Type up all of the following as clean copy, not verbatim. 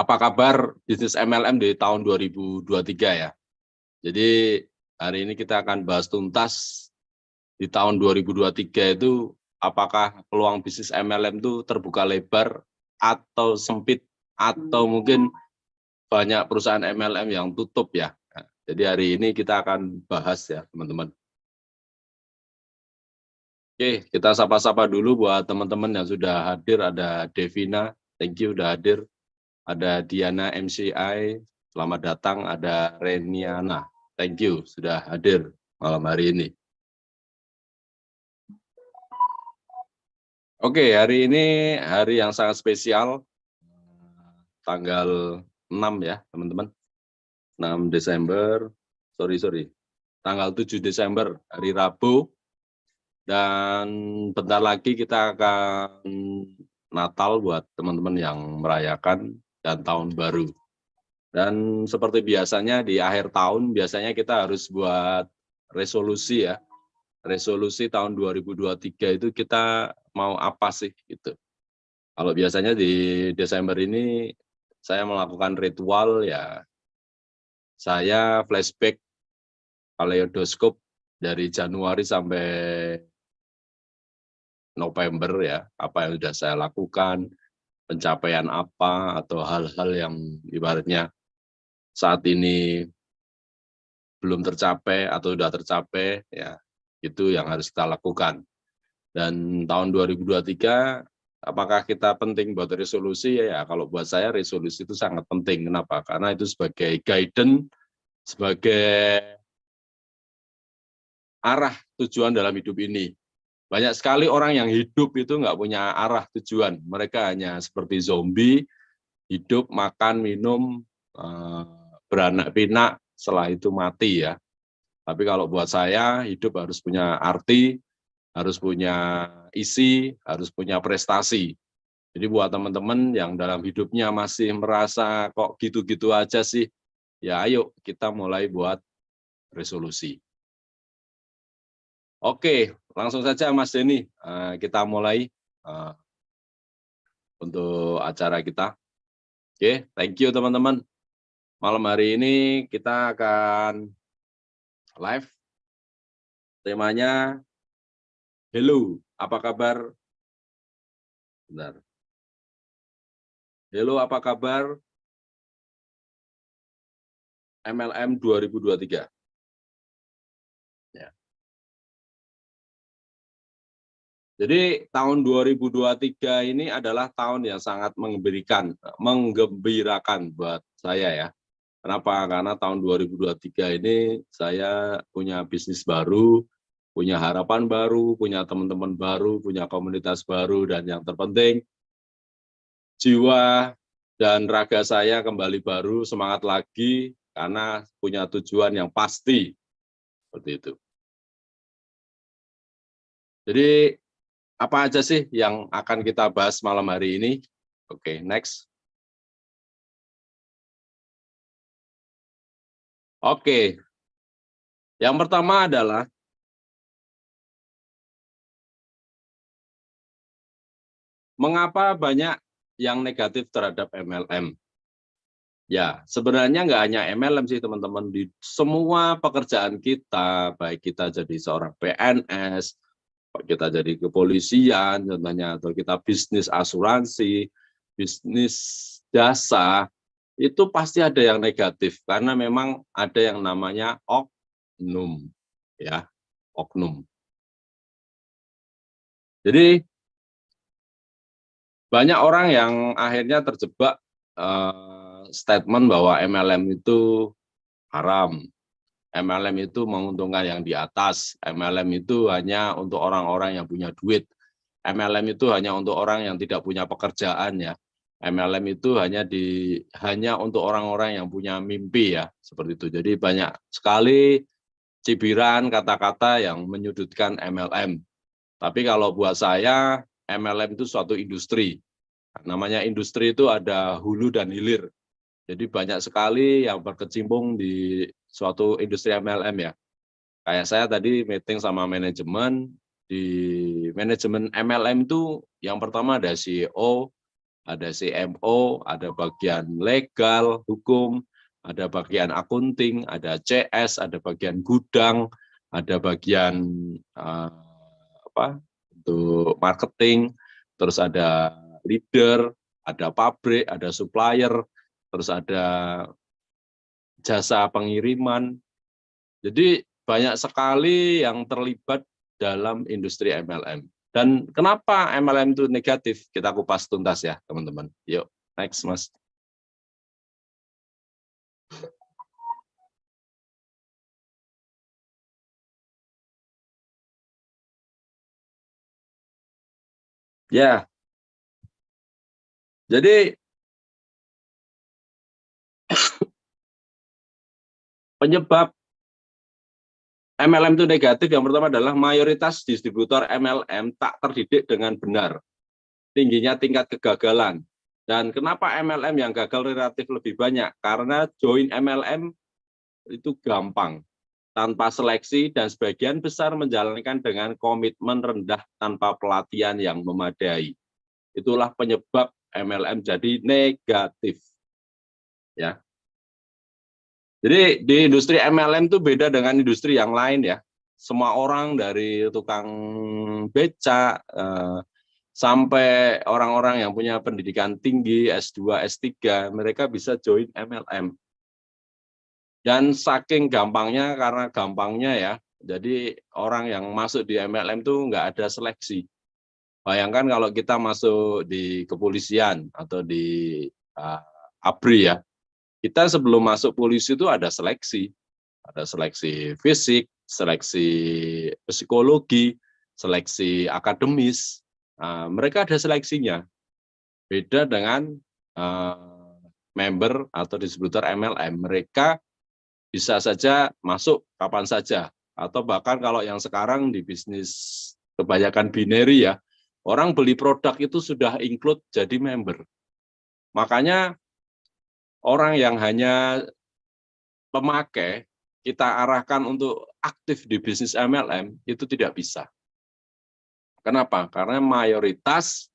Apa kabar bisnis MLM di tahun 2023 ya? Jadi hari ini kita akan bahas tuntas di tahun 2023 itu apakah peluang bisnis MLM itu terbuka lebar atau sempit atau mungkin banyak perusahaan MLM yang tutup ya. Nah, jadi hari ini kita akan bahas ya teman-teman. Oke, kita sapa-sapa dulu buat teman-teman yang sudah hadir. Ada Devina, thank you udah hadir. Ada Diana MCI, selamat datang. Ada Reniana, thank you sudah hadir malam hari ini. Oke, hari ini hari yang sangat spesial, tanggal 6 ya teman-teman, 6 Desember, tanggal 7 Desember, hari Rabu, dan bentar lagi kita akan Natal buat teman-teman yang merayakan dan tahun baru. Dan seperti biasanya di akhir tahun biasanya kita harus buat resolusi ya. Resolusi tahun 2023 itu kita mau apa sih gitu. Kalau biasanya di Desember ini saya melakukan ritual ya. Saya flashback kaleidoskop dari Januari sampai November ya, apa yang sudah saya lakukan, pencapaian apa atau hal-hal yang ibaratnya saat ini belum tercapai atau sudah tercapai, ya itu yang harus kita lakukan. Dan tahun 2023, apakah kita penting buat resolusi? Ya, kalau buat saya resolusi itu sangat penting. Kenapa? Karena itu sebagai guidance, sebagai arah tujuan dalam hidup ini. Banyak sekali orang yang hidup itu nggak punya arah tujuan. Mereka hanya seperti zombie, hidup, makan, minum, beranak pinak, setelah itu mati ya. Tapi kalau buat saya, hidup harus punya arti, harus punya isi, harus punya prestasi. Jadi buat teman-teman yang dalam hidupnya masih merasa kok gitu-gitu aja sih, ya ayo kita mulai buat resolusi. Oke, langsung saja Mas Denny, kita mulai untuk acara kita. Oke, thank you teman-teman. Malam hari ini kita akan live. Temanya, hello, apa kabar? Bentar. Hello, apa kabar? MLM 2023. Ya. Jadi tahun 2023 ini adalah tahun yang sangat menggembirakan buat saya ya. Kenapa? Karena tahun 2023 ini saya punya bisnis baru, punya harapan baru, punya teman-teman baru, punya komunitas baru, dan yang terpenting jiwa dan raga saya kembali baru, semangat lagi karena punya tujuan yang pasti. Seperti itu. Jadi apa aja sih yang akan kita bahas malam hari ini? Oke, next. Oke, yang pertama adalah mengapa banyak yang negatif terhadap MLM? Ya, sebenarnya nggak hanya MLM sih teman-teman, di semua pekerjaan kita, baik kita jadi seorang PNS, kita jadi kepolisian contohnya, atau kita bisnis asuransi, bisnis jasa, itu pasti ada yang negatif, karena memang ada yang namanya oknum, ya, oknum. Jadi banyak orang yang akhirnya terjebak statement bahwa MLM itu haram, MLM itu menguntungkan yang di atas, MLM itu hanya untuk orang-orang yang punya duit, MLM itu hanya untuk orang yang tidak punya pekerjaan ya, MLM itu hanya untuk orang-orang yang punya mimpi ya, seperti itu. Jadi banyak sekali cibiran kata-kata yang menyudutkan MLM. Tapi kalau buat saya, MLM itu suatu industri. Namanya industri itu ada hulu dan hilir. Jadi banyak sekali yang berkecimpung di suatu industri MLM ya. Kayak saya tadi meeting sama manajemen, di manajemen MLM itu yang pertama ada CEO, ada CMO, ada bagian legal, hukum, ada bagian akunting, ada CS, ada bagian gudang, ada bagian untuk marketing, terus ada leader, ada pabrik, ada supplier, terus ada jasa pengiriman. Jadi banyak sekali yang terlibat dalam industri MLM. Dan kenapa MLM itu negatif? Kita kupas tuntas ya, teman-teman. Yuk, next, Mas. Ya, jadi penyebab MLM itu negatif yang pertama adalah mayoritas distributor MLM tak terdidik dengan benar. Tingginya tingkat kegagalan. Dan kenapa MLM yang gagal relatif lebih banyak? Karena join MLM itu gampang, tanpa seleksi, dan sebagian besar menjalankan dengan komitmen rendah tanpa pelatihan yang memadai. Itulah penyebab MLM jadi negatif. Ya. Jadi di industri MLM itu beda dengan industri yang lain ya. Semua orang dari tukang beca sampai orang-orang yang punya pendidikan tinggi, S2, S3, mereka bisa join MLM. Dan saking gampangnya, karena gampangnya ya, jadi orang yang masuk di MLM itu nggak ada seleksi. Bayangkan kalau kita masuk di kepolisian atau di ABRI ya, kita sebelum masuk polisi itu ada seleksi fisik, seleksi psikologi, seleksi akademis. Mereka ada seleksinya. Beda dengan member atau distributor MLM, mereka bisa saja masuk kapan saja. Atau bahkan kalau yang sekarang di bisnis kebanyakan binary ya, orang beli produk itu sudah include jadi member. Makanya orang yang hanya pemakai, kita arahkan untuk aktif di bisnis MLM, itu tidak bisa. Kenapa? Karena mayoritas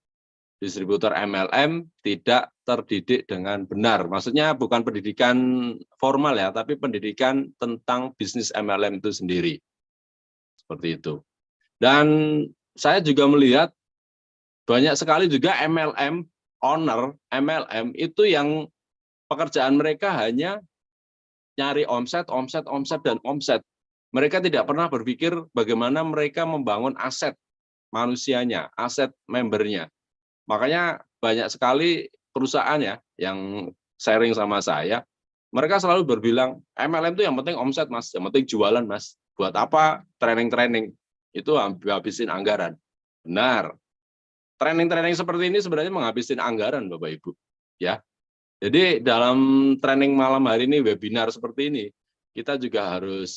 distributor MLM tidak terdidik dengan benar. Maksudnya bukan pendidikan formal ya, tapi pendidikan tentang bisnis MLM itu sendiri. Seperti itu. Dan saya juga melihat banyak sekali juga MLM, owner MLM itu yang pekerjaan mereka hanya nyari omset, dan omset. Mereka tidak pernah berpikir bagaimana mereka membangun aset manusianya, aset membernya. Makanya banyak sekali perusahaan ya yang sharing sama saya, mereka selalu berbilang, MLM itu yang penting omset mas, yang penting jualan mas. Buat apa training-training? Itu habisin anggaran. Benar. Training-training seperti ini sebenarnya menghabisin anggaran Bapak Ibu. Ya. Jadi dalam training malam hari ini, webinar seperti ini, kita juga harus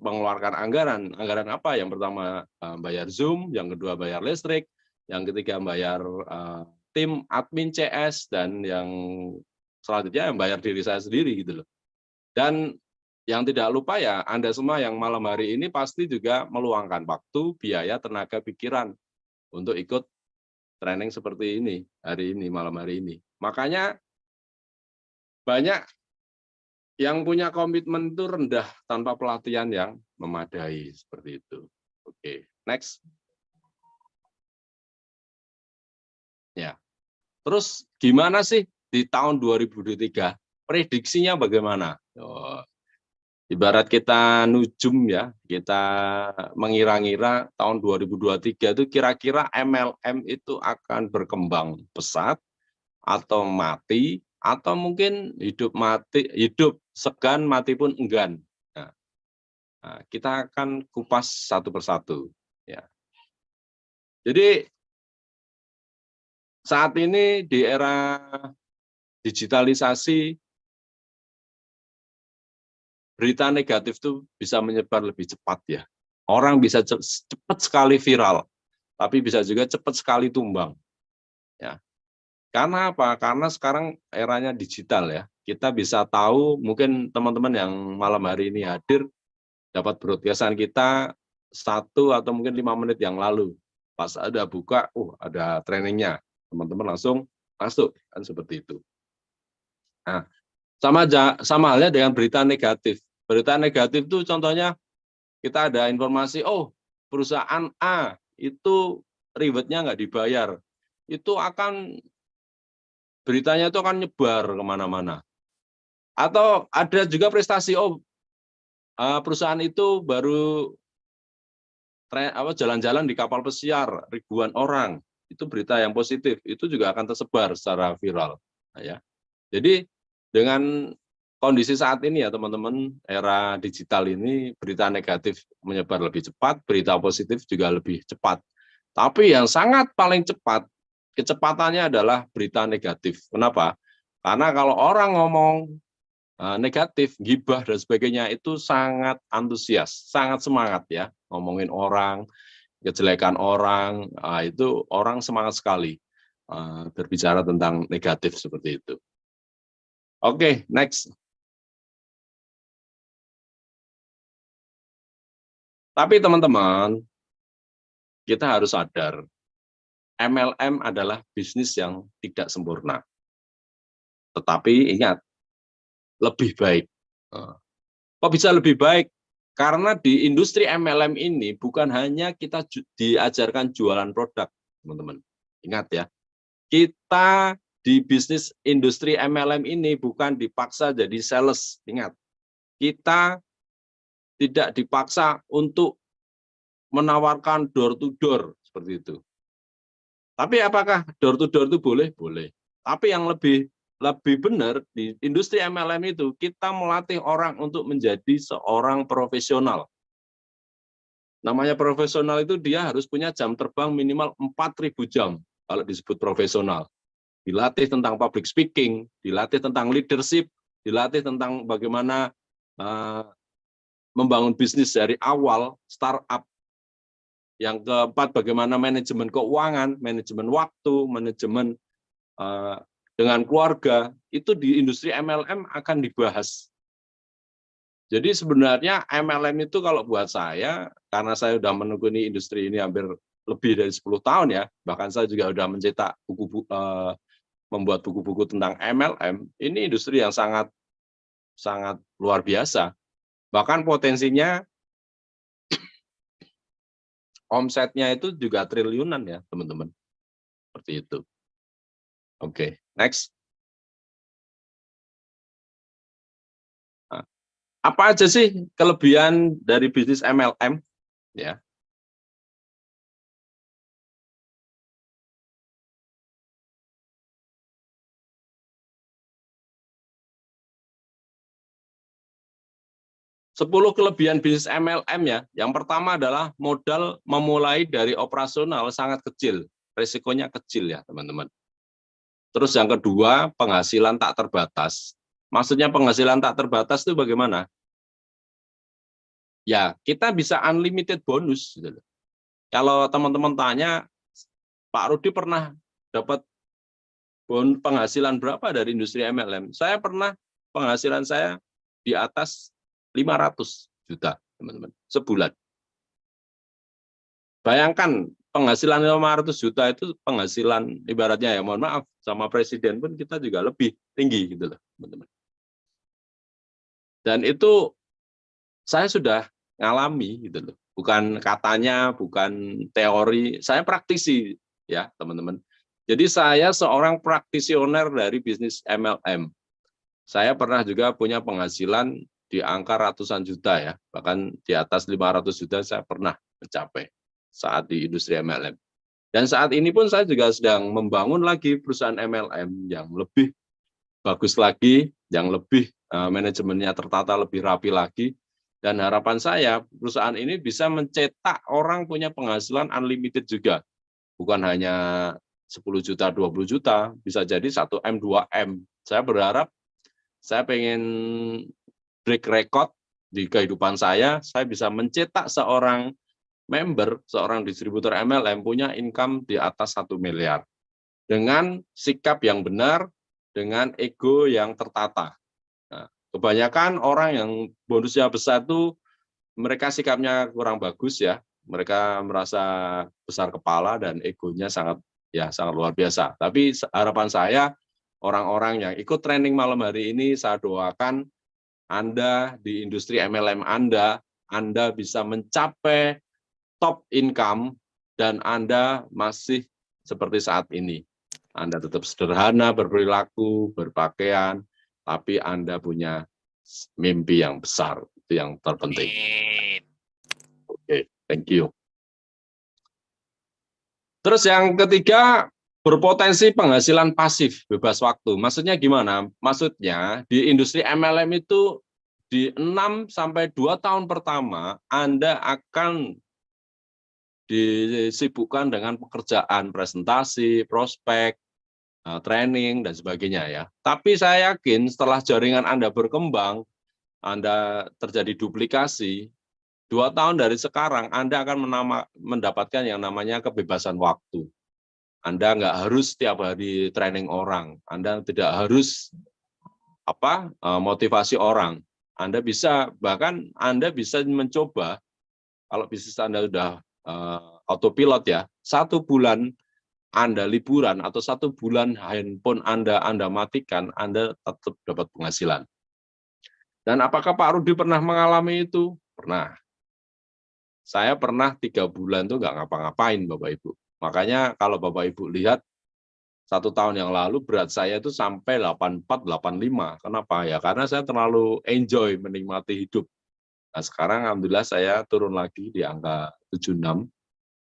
mengeluarkan anggaran. Anggaran apa? Yang pertama bayar Zoom, yang kedua bayar listrik, yang ketiga bayar tim admin CS, dan yang selanjutnya yang bayar diri saya sendiri gitu loh. Dan yang tidak lupa ya, Anda semua yang malam hari ini pasti juga meluangkan waktu, biaya, tenaga, pikiran untuk ikut training seperti ini hari ini, malam hari ini. Makanya banyak yang punya komitmen itu rendah tanpa pelatihan yang memadai seperti itu. Oke, next. Ya. Terus gimana sih di tahun 2023? Prediksinya bagaimana? Ibarat kita nujum ya, kita mengira-ngira tahun 2023 itu kira-kira MLM itu akan berkembang pesat atau mati, atau mungkin hidup segan, mati pun enggan. Nah, kita akan kupas satu persatu. Ya. Jadi saat ini di era digitalisasi, berita negatif itu bisa menyebar lebih cepat ya. Orang bisa cepat sekali viral, tapi bisa juga cepat sekali tumbang. Ya. Karena apa? Karena sekarang eranya digital ya. Kita bisa tahu, mungkin teman-teman yang malam hari ini hadir dapat broadcastan kita 1 atau mungkin 5 menit yang lalu. Pas ada buka, ada trainingnya. Teman-teman langsung masuk, kan seperti itu. Nah, sama halnya dengan berita negatif. Berita negatif itu contohnya kita ada informasi, oh perusahaan A itu rewardnya nggak dibayar, itu akan beritanya itu akan nyebar kemana-mana. Atau ada juga prestasi, oh perusahaan itu baru jalan-jalan di kapal pesiar ribuan orang, itu berita yang positif, itu juga akan tersebar secara viral. Nah, ya. Jadi dengan kondisi saat ini ya teman-teman, era digital ini berita negatif menyebar lebih cepat, berita positif juga lebih cepat. Tapi yang sangat paling cepat, kecepatannya adalah berita negatif. Kenapa? Karena kalau orang ngomong negatif, gibah dan sebagainya itu sangat antusias, sangat semangat ya, ngomongin orang, kejelekan orang, itu orang semangat sekali berbicara tentang negatif seperti itu. Oke, next. Tapi teman-teman, kita harus sadar, MLM adalah bisnis yang tidak sempurna. Tetapi ingat, lebih baik. Kok bisa lebih baik? Karena di industri MLM ini bukan hanya kita diajarkan jualan produk, teman-teman. Ingat ya, kita di bisnis industri MLM ini bukan dipaksa jadi sales. Ingat, kita tidak dipaksa untuk menawarkan door to door seperti itu. Tapi apakah door to door itu boleh? Boleh. Tapi yang lebih benar di industri MLM itu kita melatih orang untuk menjadi seorang profesional. Namanya profesional itu dia harus punya jam terbang minimal 4.000 jam kalau disebut profesional. Dilatih tentang public speaking, dilatih tentang leadership, dilatih tentang bagaimana membangun bisnis dari awal, startup. Yang keempat, bagaimana manajemen keuangan, manajemen waktu, manajemen dengan keluarga, itu di industri MLM akan dibahas. Jadi sebenarnya MLM itu kalau buat saya, karena saya sudah menekuni industri ini hampir lebih dari 10 tahun ya, bahkan saya juga sudah mencetak membuat buku-buku tentang MLM, ini industri yang sangat luar biasa. Bahkan potensinya omsetnya itu juga triliunan ya, teman-teman. Seperti itu. Oke, next. Nah, apa aja sih kelebihan dari bisnis MLM? Ya. Sepuluh kelebihan bisnis MLM ya. Yang pertama adalah modal memulai dari operasional sangat kecil. Risikonya kecil ya, teman-teman. Terus yang kedua, penghasilan tak terbatas. Maksudnya penghasilan tak terbatas itu bagaimana? Ya, kita bisa unlimited bonus. Gitu. Kalau teman-teman tanya, Pak Rudi pernah dapat penghasilan berapa dari industri MLM? Saya pernah, penghasilan saya di atas 500 juta, teman-teman, sebulan. Bayangkan penghasilan 500 juta itu penghasilan ibaratnya ya, mohon maaf, sama presiden pun kita juga lebih tinggi gitu loh, teman-teman. Dan itu saya sudah ngalami gitu loh. Bukan katanya, bukan teori, saya praktisi ya, teman-teman. Jadi saya seorang praktisioner dari bisnis MLM. Saya pernah juga punya penghasilan di angka ratusan juta ya, bahkan di atas 500 juta saya pernah mencapai saat di industri MLM. Dan saat ini pun saya juga sedang membangun lagi perusahaan MLM yang lebih bagus lagi, yang lebih manajemennya tertata lebih rapi lagi. Dan harapan saya perusahaan ini bisa mencetak orang punya penghasilan unlimited juga. Bukan hanya 10 juta, 20 juta, bisa jadi 1M, 2M. Saya berharap, saya pengen break record di kehidupan saya bisa mencetak seorang member, seorang distributor MLM punya income di atas 1 miliar. Dengan sikap yang benar, dengan ego yang tertata. Nah, kebanyakan orang yang bonusnya besar itu, mereka sikapnya kurang bagus ya. Mereka merasa besar kepala dan egonya sangat ya sangat luar biasa. Tapi harapan saya orang-orang yang ikut training malam hari ini, saya doakan Anda di industri MLM Anda bisa mencapai top income dan Anda masih seperti saat ini. Anda tetap sederhana berperilaku, berpakaian, tapi Anda punya mimpi yang besar. Itu yang terpenting. Oke, thank you. Terus yang ketiga, berpotensi penghasilan pasif bebas waktu. Maksudnya gimana? Maksudnya di industri MLM itu di 6 sampai 2 tahun pertama Anda akan disibukkan dengan pekerjaan presentasi, prospek, training dan sebagainya ya. Tapi saya yakin setelah jaringan Anda berkembang, Anda terjadi duplikasi, 2 tahun dari sekarang Anda akan mendapatkan yang namanya kebebasan waktu. Anda nggak harus setiap hari training orang, Anda tidak harus motivasi orang. Anda bisa, bahkan Anda bisa mencoba, kalau bisnis Anda sudah autopilot ya, 1 bulan Anda liburan atau 1 bulan handphone Anda matikan, Anda tetap dapat penghasilan. Dan apakah Pak Rudi pernah mengalami itu? Pernah. Saya pernah 3 bulan tuh nggak ngapa-ngapain Bapak Ibu. Makanya kalau Bapak Ibu lihat 1 tahun yang lalu berat saya itu sampai 84, 85. Kenapa? Ya karena saya terlalu enjoy menikmati hidup. Nah sekarang alhamdulillah saya turun lagi di angka 76.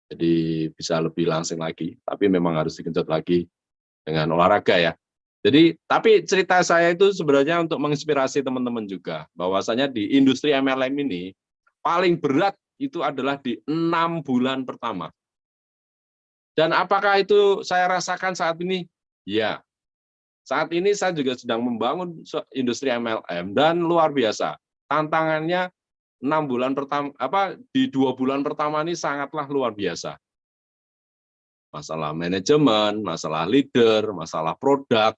Jadi bisa lebih langsing lagi, tapi memang harus digenjot lagi dengan olahraga ya. Jadi, tapi cerita saya itu sebenarnya untuk menginspirasi teman-teman juga, bahwasanya di industri MLM ini, paling berat itu adalah di 6 bulan pertama. Dan apakah itu saya rasakan saat ini? Ya, saat ini saya juga sedang membangun industri MLM dan luar biasa. Tantangannya 6 bulan pertama, di 2 bulan pertama ini sangatlah luar biasa. Masalah manajemen, masalah leader, masalah produk,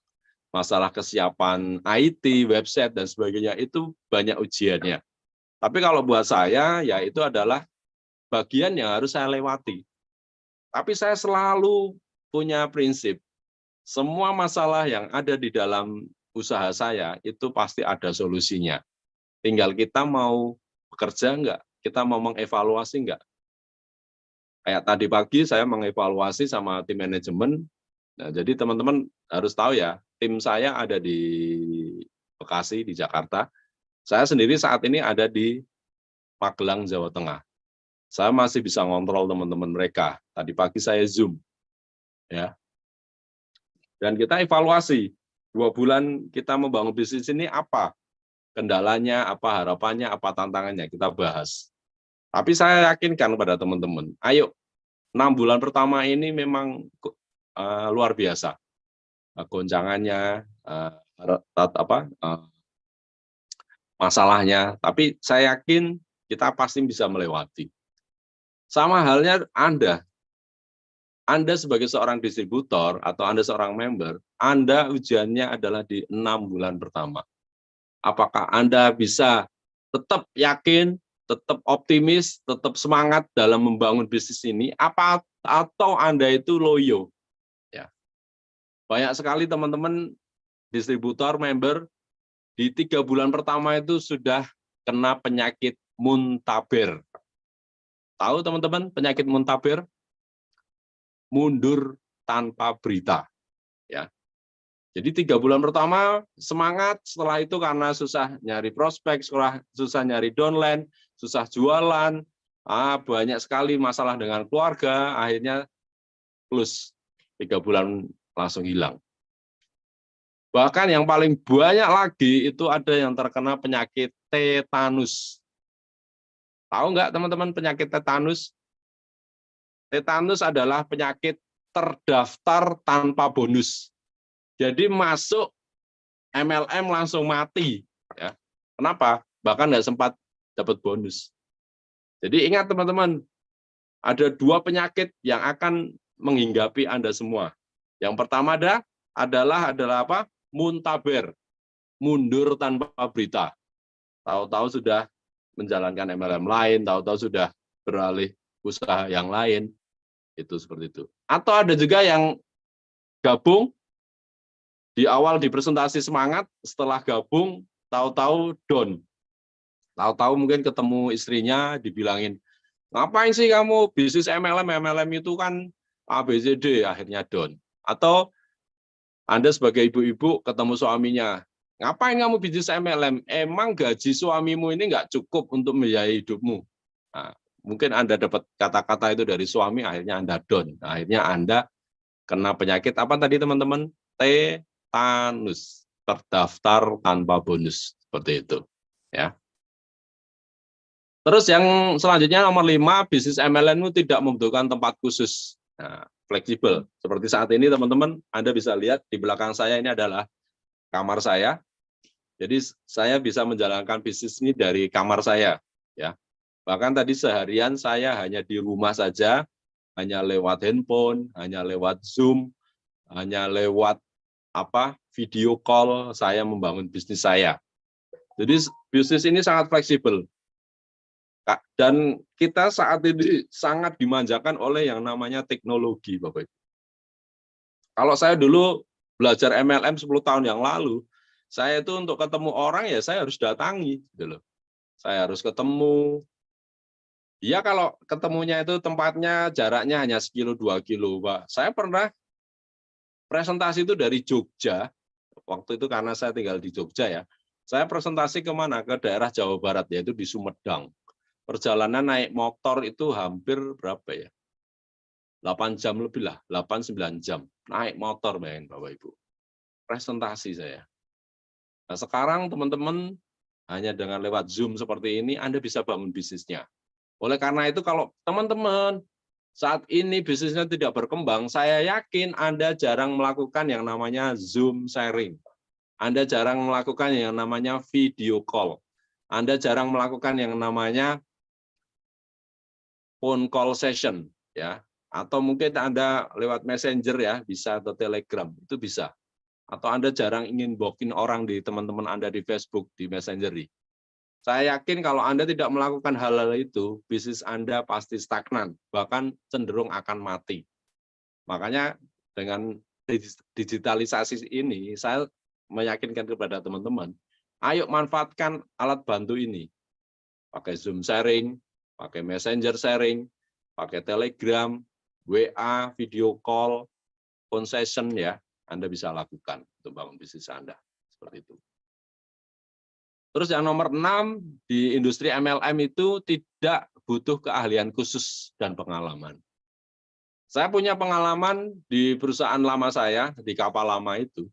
masalah kesiapan IT, website, dan sebagainya, itu banyak ujiannya. Tapi kalau buat saya, ya itu adalah bagian yang harus saya lewati. Tapi saya selalu punya prinsip, semua masalah yang ada di dalam usaha saya, itu pasti ada solusinya. Tinggal kita mau bekerja enggak, kita mau mengevaluasi enggak. Kayak tadi pagi saya mengevaluasi sama tim manajemen. Nah, jadi teman-teman harus tahu ya, tim saya ada di Bekasi, di Jakarta. Saya sendiri saat ini ada di Magelang, Jawa Tengah. Saya masih bisa ngontrol teman-teman mereka. Tadi pagi saya Zoom. Ya. Dan kita evaluasi, 2 bulan kita membangun bisnis ini apa? Kendalanya, apa harapannya, apa tantangannya, kita bahas. Tapi saya yakinkan kepada teman-teman, ayo 6 bulan pertama ini memang luar biasa. Goncangannya, masalahnya, tapi saya yakin kita pasti bisa melewati. Sama halnya Anda sebagai seorang distributor atau Anda seorang member, Anda ujiannya adalah di 6 bulan pertama. Apakah Anda bisa tetap yakin, tetap optimis, tetap semangat dalam membangun bisnis ini, atau Anda itu loyo? Ya. Banyak sekali teman-teman distributor, member, di 3 bulan pertama itu sudah kena penyakit muntaber. Tahu teman-teman penyakit muntaber? Mundur tanpa berita. Ya. Jadi 3 bulan pertama semangat, setelah itu karena susah nyari prospek, susah nyari downline, susah jualan, banyak sekali masalah dengan keluarga, akhirnya close, 3 bulan langsung hilang. Bahkan yang paling banyak lagi itu ada yang terkena penyakit tetanus. Tahu nggak teman-teman penyakit tetanus? Tetanus adalah penyakit terdaftar tanpa bonus. Jadi masuk MLM langsung mati. Ya. Kenapa? Bahkan nggak sempat dapat bonus. Jadi ingat teman-teman, ada 2 penyakit yang akan menghinggapi Anda semua. Yang pertama adalah apa? Muntaber, mundur tanpa berita. Tahu-tahu sudah menjalankan MLM lain, tahu-tahu sudah beralih usaha yang lain. Itu seperti itu. Atau ada juga yang gabung, di awal di presentasi semangat, setelah gabung, tahu-tahu down. Tahu-tahu mungkin ketemu istrinya, dibilangin, ngapain sih kamu bisnis MLM? MLM itu kan ABCD, akhirnya down. Atau Anda sebagai ibu-ibu ketemu suaminya, ngapain kamu bisnis MLM? Emang gaji suamimu ini nggak cukup untuk membiayai hidupmu? Nah, mungkin Anda dapat kata-kata itu dari suami, akhirnya Anda down. Nah, akhirnya Anda kena penyakit apa tadi teman-teman? Tetanus, terdaftar tanpa bonus, seperti itu. Ya. Terus yang selanjutnya nomor 5, bisnis MLM itu tidak membutuhkan tempat khusus. Nah, fleksibel. Seperti saat ini teman-teman, Anda bisa lihat di belakang saya ini adalah kamar saya. Jadi saya bisa menjalankan bisnis ini dari kamar saya. Ya. Bahkan tadi seharian saya hanya di rumah saja, hanya lewat handphone, hanya lewat Zoom, hanya lewat video call, saya membangun bisnis saya. Jadi bisnis ini sangat fleksibel. Dan kita saat ini sangat dimanjakan oleh yang namanya teknologi, Bapak Ibu. Kalau saya dulu belajar MLM 10 tahun yang lalu, saya itu untuk ketemu orang ya saya harus datangi, gitu loh. Saya harus ketemu. Ya kalau ketemunya itu tempatnya jaraknya hanya 1-2 kilo, Pak. Saya pernah presentasi itu dari Jogja, waktu itu karena saya tinggal di Jogja ya. Saya presentasi kemana? Ke daerah Jawa Barat, yaitu di Sumedang. Perjalanan naik motor itu hampir berapa ya? 8 jam lebih lah, 8-9 jam. Naik motor, bayangin Bapak Ibu. Presentasi saya. Nah, sekarang teman-teman hanya dengan lewat Zoom seperti ini, Anda bisa bangun bisnisnya. Oleh karena itu, kalau teman-teman saat ini bisnisnya tidak berkembang, saya yakin Anda jarang melakukan yang namanya Zoom sharing. Anda jarang melakukan yang namanya video call. Anda jarang melakukan yang namanya phone call session, ya, atau mungkin Anda lewat Messenger ya, bisa, atau Telegram, itu bisa. Atau Anda jarang ingin booking orang di teman-teman Anda di Facebook, di Messenger. Saya yakin kalau Anda tidak melakukan hal-hal itu, bisnis Anda pasti stagnan, bahkan cenderung akan mati. Makanya dengan digitalisasi ini, saya meyakinkan kepada teman-teman, ayo manfaatkan alat bantu ini. Pakai Zoom sharing, pakai Messenger sharing, pakai Telegram, WA, video call, phone session ya, Anda bisa lakukan untuk bangun bisnis Anda. Seperti itu. Terus yang nomor 6, di industri MLM itu tidak butuh keahlian khusus dan pengalaman. Saya punya pengalaman di perusahaan lama saya, di kapal lama itu.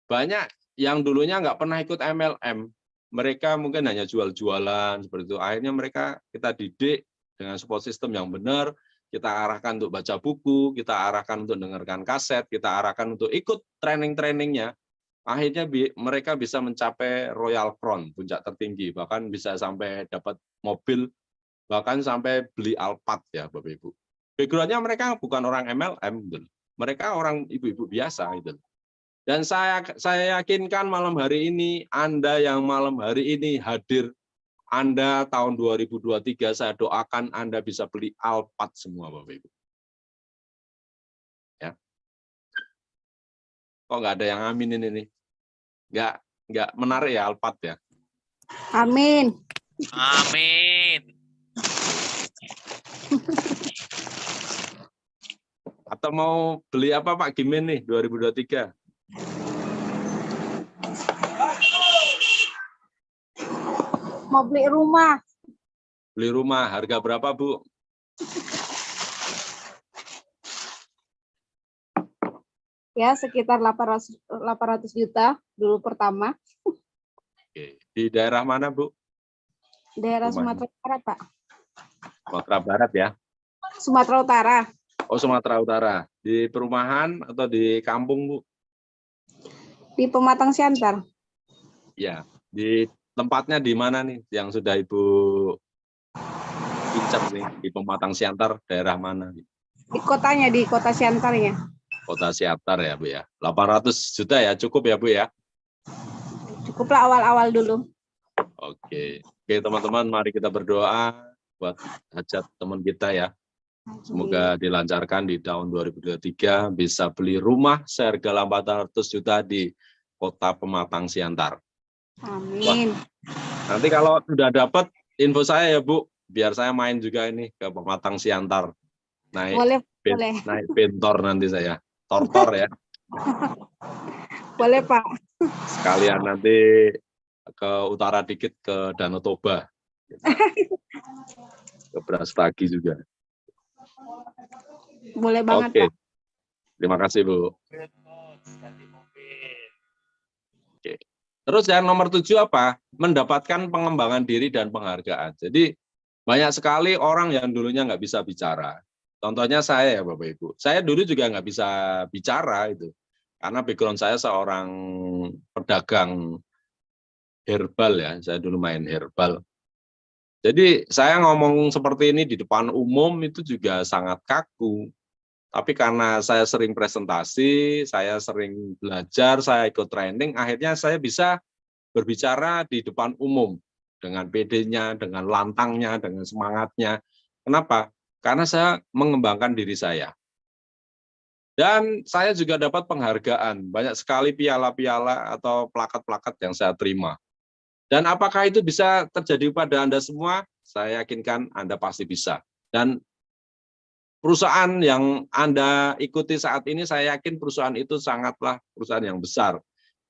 Banyak yang dulunya nggak pernah ikut MLM. Mereka mungkin hanya jual-jualan, seperti itu. Akhirnya mereka kita didik dengan support system yang benar, kita arahkan untuk baca buku, kita arahkan untuk dengarkan kaset, kita arahkan untuk ikut training-trainingnya. Akhirnya mereka bisa mencapai Royal Crown, puncak tertinggi, bahkan bisa sampai dapat mobil, bahkan sampai beli Alphard ya Bapak Ibu. Background-nya mereka bukan orang MLM, gitu. Mereka orang ibu-ibu biasa gitu. Dan saya yakinkan malam hari ini, Anda yang malam hari ini hadir, Anda tahun 2023, saya doakan Anda bisa beli Alphard semua Bapak Ibu. Ya. Kok nggak ada yang aminin ini? Nggak menarik ya Alphard ya? Amin. Amin. Atau mau beli apa Pak Gimin nih 2023? Mau beli rumah. Beli rumah, harga berapa Bu? Ya, sekitar 800 juta dulu pertama. Oke. Di daerah mana Bu? Daerah Rumahnya? Sumatera Barat, Pak. Sumatera Barat ya? Sumatera Utara. Oh, Sumatera Utara. Di perumahan atau di kampung Bu? Di Pematang Siantar. Ya, di tempatnya di mana nih yang sudah Ibu incar nih, di Pematang Siantar, daerah mana? Di kotanya, di kota Siantarnya. Kota Siantar ya Bu ya. 800 juta ya, cukup ya Bu ya? Cukuplah awal-awal dulu. Oke. Oke teman-teman, mari kita berdoa buat hajat teman kita ya. Semoga dilancarkan di tahun 2023, bisa beli rumah seharga 800 juta di Kota Pematang Siantar. Amin. Nanti kalau sudah dapat info saya ya Bu, biar saya main juga ini ke Pematang Siantar. Boleh, boleh. Naik bentor nanti saya. Tortor ya. Boleh, Pak. Sekalian nanti ke utara dikit ke Danau Toba. Ke Brastagi juga. Boleh banget, Oke. Pak. Terima kasih Bu. Oke. Terus yang nomor 7 apa? Mendapatkan pengembangan diri dan penghargaan. Jadi banyak sekali orang yang dulunya nggak bisa bicara. Contohnya saya ya Bapak Ibu. Saya dulu juga nggak bisa bicara itu. Karena background saya seorang pedagang herbal ya. Saya dulu main herbal. Jadi saya ngomong seperti ini di depan umum itu juga sangat kaku. Tapi karena saya sering presentasi, saya sering belajar, saya ikut training, akhirnya saya bisa berbicara di depan umum dengan PD-nya, dengan lantangnya, dengan semangatnya. Kenapa? Karena saya mengembangkan diri saya. Dan saya juga dapat penghargaan, banyak sekali piala-piala atau plakat-plakat yang saya terima. Dan apakah itu bisa terjadi pada Anda semua? Saya yakinkan Anda pasti bisa. Dan perusahaan yang Anda ikuti saat ini, saya yakin perusahaan itu sangatlah perusahaan yang besar.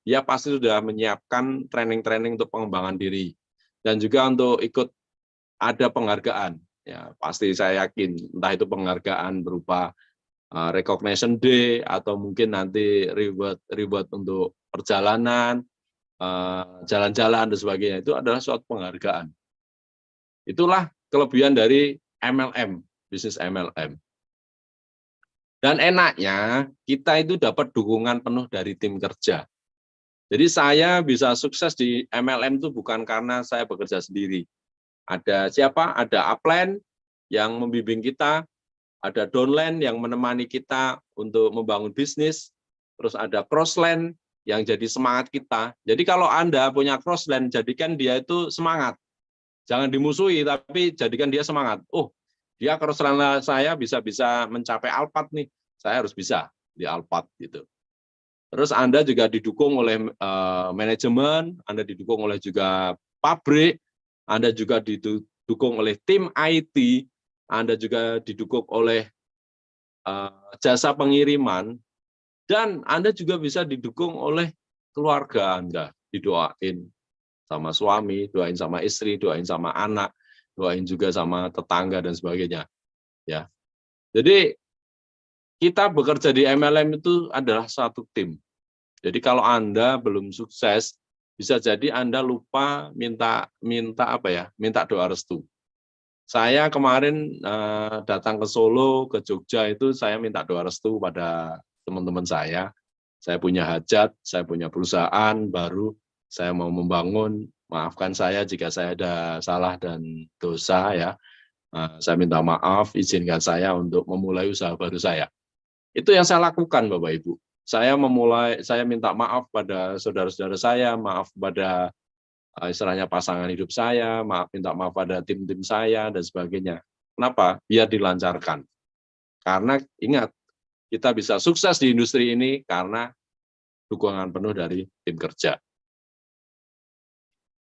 Dia pasti sudah menyiapkan training-training untuk pengembangan diri. Dan juga untuk ikut ada penghargaan. Ya, pasti saya yakin, entah itu penghargaan berupa recognition day, atau mungkin nanti reward untuk perjalanan, jalan-jalan, dan sebagainya. Itu adalah suatu penghargaan. Itulah kelebihan dari MLM, bisnis MLM. Dan enaknya, kita itu dapat dukungan penuh dari tim kerja. Jadi saya bisa sukses di MLM itu bukan karena saya bekerja sendiri. Ada siapa? Ada upline yang membimbing kita, ada downline yang menemani kita untuk membangun bisnis, terus ada crossline yang jadi semangat kita. Jadi kalau Anda punya crossline, jadikan dia itu semangat. Jangan dimusuhi, tapi jadikan dia semangat. Oh, dia crossline saya bisa mencapai Alphard nih, saya harus bisa di Alphard gitu. Terus Anda juga didukung oleh manajemen, Anda didukung oleh juga pabrik, Anda juga didukung oleh tim IT, Anda juga didukung oleh jasa pengiriman, dan Anda juga bisa didukung oleh keluarga Anda, didoain sama suami, doain sama istri, doain sama anak, doain juga sama tetangga dan sebagainya. Ya, jadi kita bekerja di MLM itu adalah satu tim. Jadi kalau Anda belum sukses, bisa jadi Anda lupa minta doa restu. Saya kemarin datang ke Solo, ke Jogja itu saya minta doa restu pada teman-teman saya. Saya punya hajat, saya punya perusahaan baru, saya mau membangun. Maafkan saya jika saya ada salah dan dosa ya. Saya minta maaf, izinkan saya untuk memulai usaha baru saya. Itu yang saya lakukan Bapak Ibu. Saya minta maaf pada saudara-saudara saya, maaf pada istilahnya pasangan hidup saya, minta maaf pada tim-tim saya dan sebagainya. Kenapa? Biar dilancarkan. Karena ingat, kita bisa sukses di industri ini karena dukungan penuh dari tim kerja.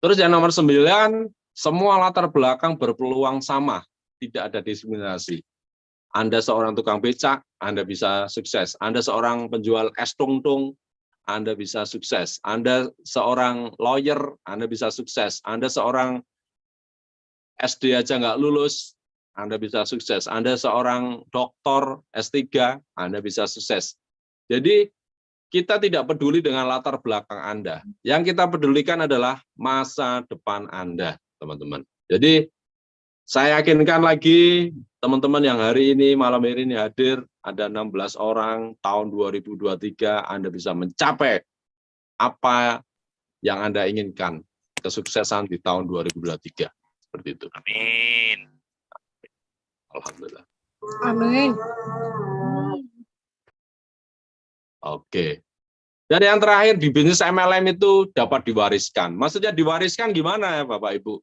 Terus yang nomor 9, semua latar belakang berpeluang sama, tidak ada diskriminasi. Anda seorang tukang becak, Anda bisa sukses. Anda seorang penjual es tung-tung, Anda bisa sukses. Anda seorang lawyer, Anda bisa sukses. Anda seorang SD aja nggak lulus, Anda bisa sukses. Anda seorang doktor S3, Anda bisa sukses. Jadi kita tidak peduli dengan latar belakang Anda. Yang kita pedulikan adalah masa depan Anda, teman-teman. Jadi saya yakinkan lagi teman-teman yang hari ini, malam hari ini hadir, ada 16 orang, tahun 2023 Anda bisa mencapai apa yang Anda inginkan, kesuksesan di tahun 2023. Seperti itu. Amin. Alhamdulillah. Amin. Oke. Dan yang terakhir di bisnis MLM itu dapat diwariskan. Maksudnya diwariskan gimana ya Bapak Ibu?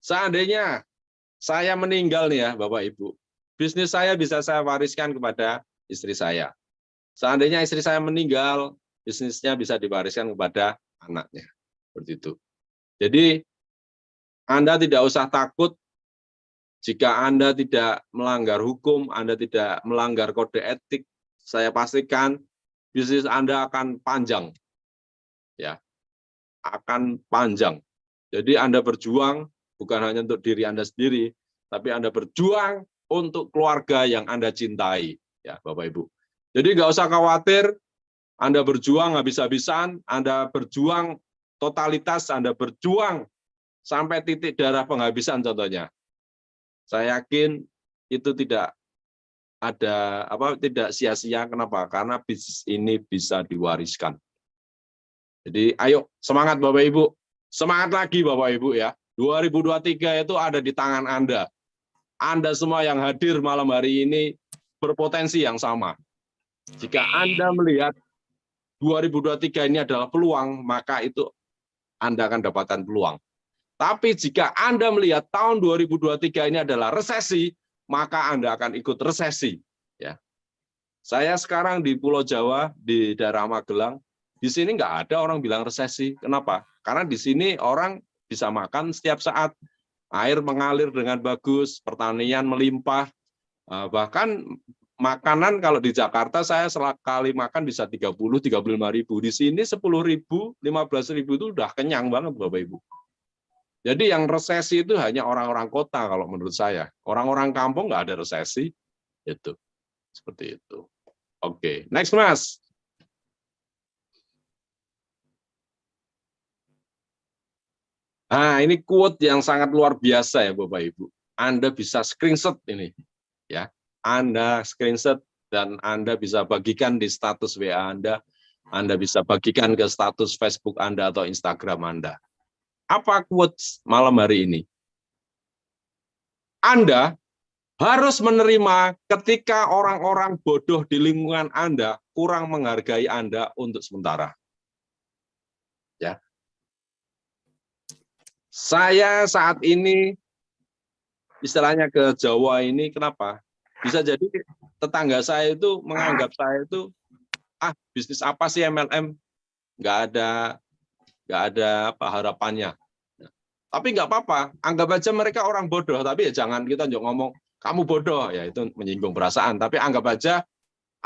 Seandainya saya meninggal nih ya Bapak Ibu, bisnis saya bisa saya wariskan kepada istri saya. Seandainya istri saya meninggal, bisnisnya bisa diwariskan kepada anaknya. Seperti itu. Jadi, Anda tidak usah takut jika Anda tidak melanggar hukum, Anda tidak melanggar kode etik, saya pastikan bisnis Anda akan panjang. Ya, akan panjang. Jadi Anda berjuang bukan hanya untuk diri Anda sendiri, tapi Anda berjuang untuk keluarga yang Anda cintai, ya Bapak Ibu. Jadi nggak usah khawatir, Anda berjuang habis-habisan, Anda berjuang totalitas, Anda berjuang sampai titik darah penghabisan contohnya. Saya yakin itu tidak ada tidak sia-sia. Kenapa? Karena bisnis ini bisa diwariskan. Jadi ayo semangat Bapak Ibu. Semangat lagi Bapak Ibu ya. 2023 itu ada di tangan Anda. Anda semua yang hadir malam hari ini berpotensi yang sama. Jika Anda melihat 2023 ini adalah peluang, maka itu Anda akan dapatkan peluang. Tapi jika Anda melihat tahun 2023 ini adalah resesi, maka Anda akan ikut resesi. Ya. Saya sekarang di Pulau Jawa, di daerah Magelang, di sini nggak ada orang bilang resesi. Kenapa? Karena di sini orang bisa makan setiap saat, air mengalir dengan bagus, pertanian melimpah, bahkan makanan kalau di Jakarta saya sekali makan bisa 30-35 ribu. Di sini 10 ribu, 15 ribu itu udah kenyang banget Bapak Ibu. Jadi yang resesi itu hanya orang-orang kota kalau menurut saya. Orang-orang kampung nggak ada resesi. Itu. Seperti itu. Oke, next Mas. Nah, ini quote yang sangat luar biasa ya Bapak Ibu. Anda bisa screenshot ini. Ya, Anda screenshot dan Anda bisa bagikan di status WA Anda bisa bagikan ke status Facebook Anda atau Instagram Anda. Apa quotes malam hari ini? Anda harus menerima ketika orang-orang bodoh di lingkungan Anda kurang menghargai Anda untuk sementara. Ya. Saya saat ini istilahnya ke Jawa ini kenapa? Bisa jadi tetangga saya itu menganggap saya itu bisnis apa sih MLM? Nggak ada harapannya. Tapi nggak apa-apa, anggap aja mereka orang bodoh, tapi ya jangan kita ngomong, kamu bodoh, ya itu menyinggung perasaan. Tapi anggap aja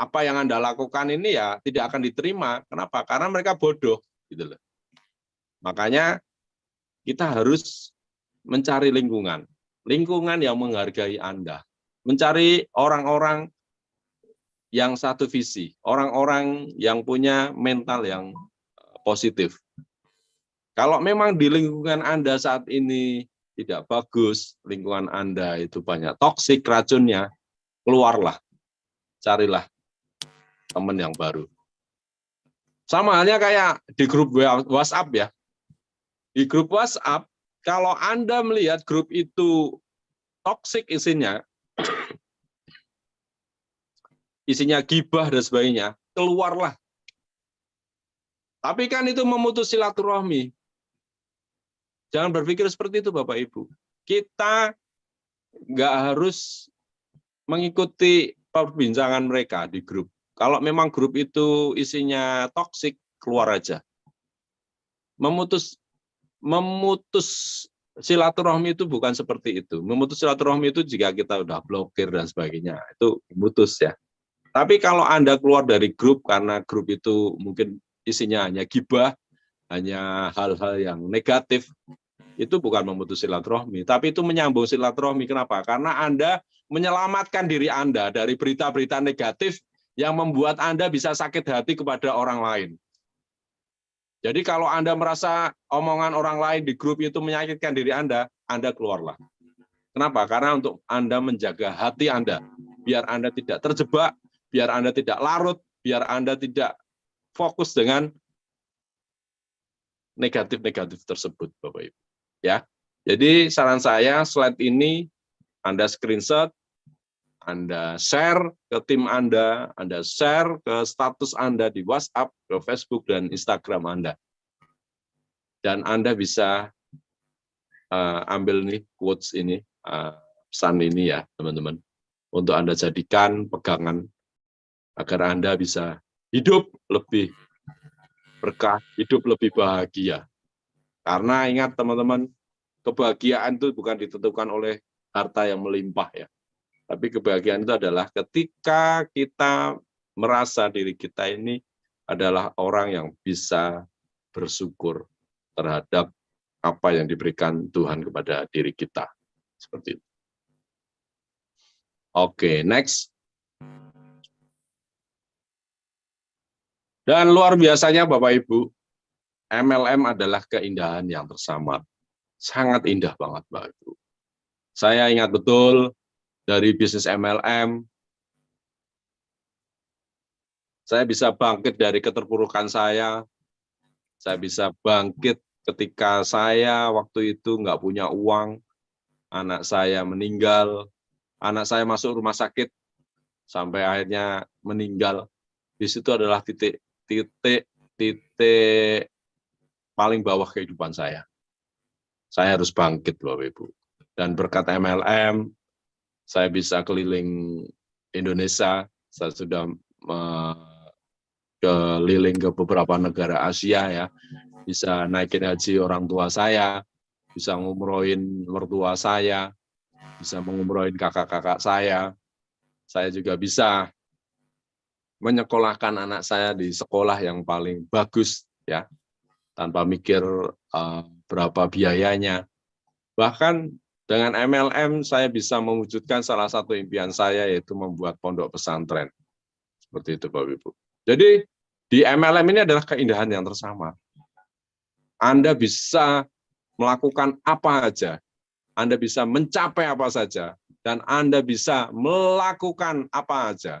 apa yang Anda lakukan ini ya tidak akan diterima. Kenapa? Karena mereka bodoh. Gitu loh. Makanya kita harus mencari lingkungan yang menghargai Anda. Mencari orang-orang yang satu visi, orang-orang yang punya mental yang positif. Kalau memang di lingkungan Anda saat ini tidak bagus, lingkungan Anda itu banyak toksik racunnya, keluarlah, carilah teman yang baru. Sama halnya kayak di grup WhatsApp ya. Di grup WhatsApp, kalau Anda melihat grup itu toksik isinya gibah dan sebagainya, keluarlah. Tapi kan itu memutus silaturahmi. Jangan berpikir seperti itu Bapak Ibu. Kita nggak harus mengikuti perbincangan mereka di grup. Kalau memang grup itu isinya toksik, keluar aja. Memutus silaturahmi itu bukan seperti itu. Memutus silaturahmi itu jika kita udah blokir dan sebagainya, itu memutus ya. Tapi kalau Anda keluar dari grup karena grup itu mungkin isinya hanya gibah, hanya hal-hal yang negatif, itu bukan memutus silaturahmi, tapi itu menyambung silaturahmi. Kenapa? Karena Anda menyelamatkan diri Anda dari berita-berita negatif yang membuat Anda bisa sakit hati kepada orang lain. Jadi kalau Anda merasa omongan orang lain di grup itu menyakitkan diri Anda keluarlah. Kenapa? Karena untuk Anda menjaga hati Anda, biar Anda tidak terjebak, biar Anda tidak larut, biar Anda tidak fokus dengan negatif-negatif tersebut, Bapak Ibu. Ya, jadi saran saya slide ini Anda screenshot, Anda share ke tim Anda share ke status Anda di WhatsApp, ke Facebook dan Instagram Anda. Dan Anda bisa ambil nih quotes ini, pesan ini ya teman-teman. untuk Anda jadikan pegangan agar Anda bisa hidup lebih berkah, hidup lebih bahagia. Karena ingat teman-teman, kebahagiaan itu bukan ditentukan oleh harta yang melimpah ya. Tapi kebahagiaan itu adalah ketika kita merasa diri kita ini adalah orang yang bisa bersyukur terhadap apa yang diberikan Tuhan kepada diri kita. Seperti itu. Oke, next. Dan luar biasanya Bapak Ibu, MLM adalah keindahan yang tersamar. Sangat indah banget Bapak Ibu. Saya ingat betul dari bisnis MLM, saya bisa bangkit dari keterpurukan saya bisa bangkit ketika saya waktu itu nggak punya uang, anak saya meninggal, anak saya masuk rumah sakit, sampai akhirnya meninggal. Di situ adalah titik paling bawah kehidupan saya. Saya harus bangkit, Bapak Ibu. Dan berkat MLM, saya bisa keliling Indonesia, saya sudah keliling ke beberapa negara Asia ya, bisa naikin haji orang tua saya, bisa ngumrohin mertua saya, bisa mengumrohin kakak-kakak saya juga bisa menyekolahkan anak saya di sekolah yang paling bagus ya, tanpa mikir berapa biayanya. Bahkan dengan MLM saya bisa mewujudkan salah satu impian saya, yaitu membuat pondok pesantren. Seperti itu Bapak Ibu. Jadi di MLM ini adalah keindahan yang tersamar. Anda bisa melakukan apa saja, Anda bisa mencapai apa saja, dan Anda bisa melakukan apa saja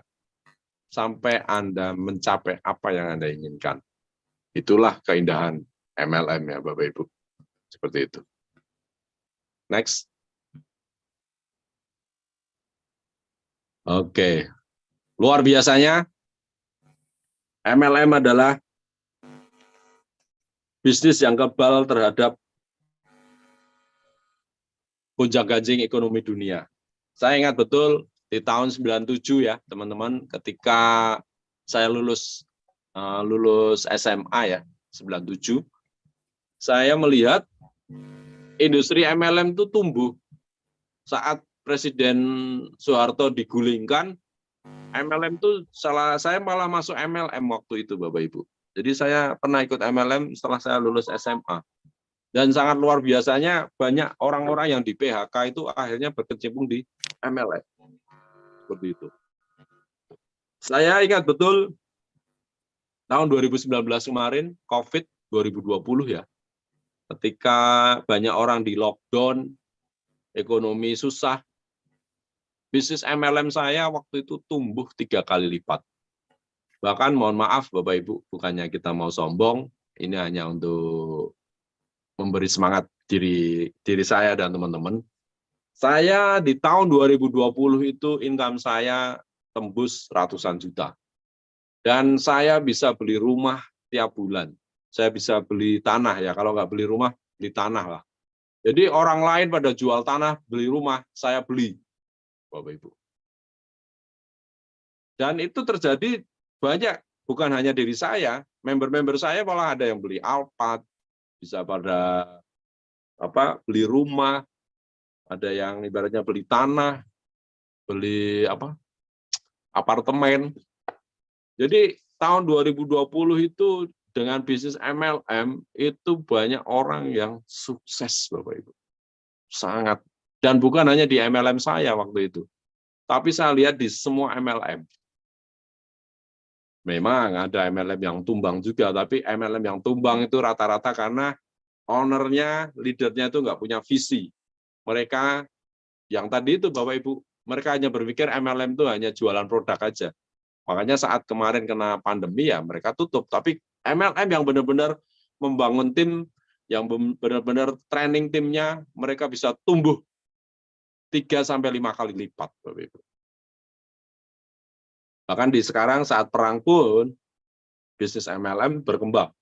sampai Anda mencapai apa yang Anda inginkan. Itulah keindahan MLM ya Bapak Ibu. Seperti itu. Next. Oke. Luar biasanya, MLM adalah bisnis yang kebal terhadap gonjang-ganjing ekonomi dunia. Saya ingat betul di tahun 97 ya, teman-teman, ketika saya lulus SMA ya, 97, saya melihat industri MLM itu tumbuh. Saat Presiden Soeharto digulingkan, MLM itu saya malah masuk MLM waktu itu Bapak Ibu. Jadi saya pernah ikut MLM setelah saya lulus SMA. Dan sangat luar biasanya banyak orang-orang yang di PHK itu akhirnya berkecimpung di MLM. Seperti itu. Saya ingat betul tahun 2019 kemarin, COVID 2020 ya, ketika banyak orang di lockdown, ekonomi susah, bisnis MLM saya waktu itu tumbuh 3 kali lipat. Bahkan mohon maaf Bapak Ibu, bukannya kita mau sombong, ini hanya untuk memberi semangat diri saya dan teman-teman. Saya di tahun 2020 itu income saya tembus ratusan juta. Dan saya bisa beli rumah tiap bulan. Saya bisa beli tanah ya, kalau nggak beli rumah, beli tanah lah. Jadi orang lain pada jual tanah, beli rumah, saya beli, Bapak Ibu. Dan itu terjadi banyak, bukan hanya diri saya, member-member saya malah ada yang beli Alphard, bisa pada beli rumah, ada yang ibaratnya beli tanah, beli apartemen. Jadi tahun 2020 itu dengan bisnis MLM itu banyak orang yang sukses Bapak Ibu. Sangat. Dan bukan hanya di MLM saya waktu itu, tapi saya lihat di semua MLM. Memang ada MLM yang tumbang juga, tapi MLM yang tumbang itu rata-rata karena ownernya, leadernya itu nggak punya visi. Mereka yang tadi itu Bapak Ibu, mereka hanya berpikir MLM itu hanya jualan produk aja. Makanya saat kemarin kena pandemi ya mereka tutup. Tapi MLM yang benar-benar membangun tim, yang benar-benar training timnya, mereka bisa tumbuh 3-5 kali lipat, Bapak Ibu. Bahkan di sekarang saat perang pun, bisnis MLM berkembang.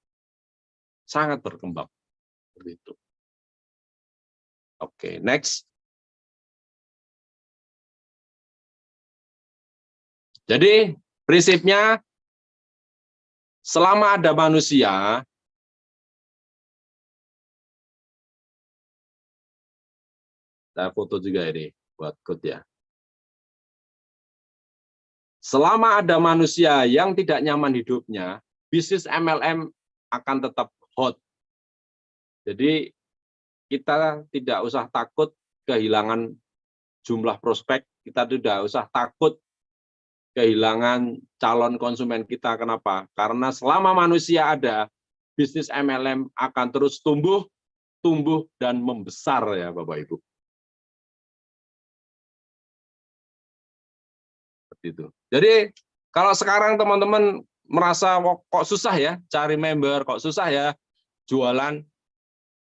Sangat berkembang. Begitu. Oke, next. Jadi prinsipnya selama ada manusia, saya foto juga ini buat quote ya. Selama ada manusia yang tidak nyaman hidupnya, bisnis MLM akan tetap hot. Jadi kita tidak usah takut kehilangan jumlah prospek, kita tidak usah takut kehilangan calon konsumen kita. Kenapa? Karena selama manusia ada, bisnis MLM akan terus tumbuh, dan membesar ya Bapak Ibu. Seperti itu. Jadi kalau sekarang teman-teman merasa kok susah ya cari member, kok susah ya jualan,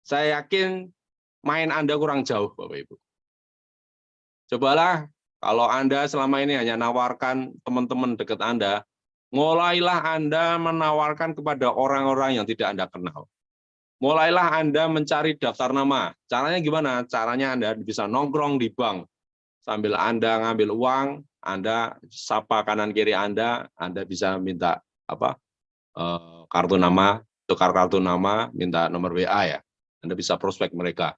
saya yakin main Anda kurang jauh Bapak Ibu. Cobalah kalau Anda selama ini hanya nawarkan teman-teman dekat Anda, mulailah Anda menawarkan kepada orang-orang yang tidak Anda kenal. Mulailah Anda mencari daftar nama. Caranya gimana? Caranya Anda bisa nongkrong di bank. Sambil Anda ngambil uang, Anda sapa kanan kiri Anda bisa minta kartu nama, tukar kartu nama, minta nomor WA ya. Anda bisa prospek mereka.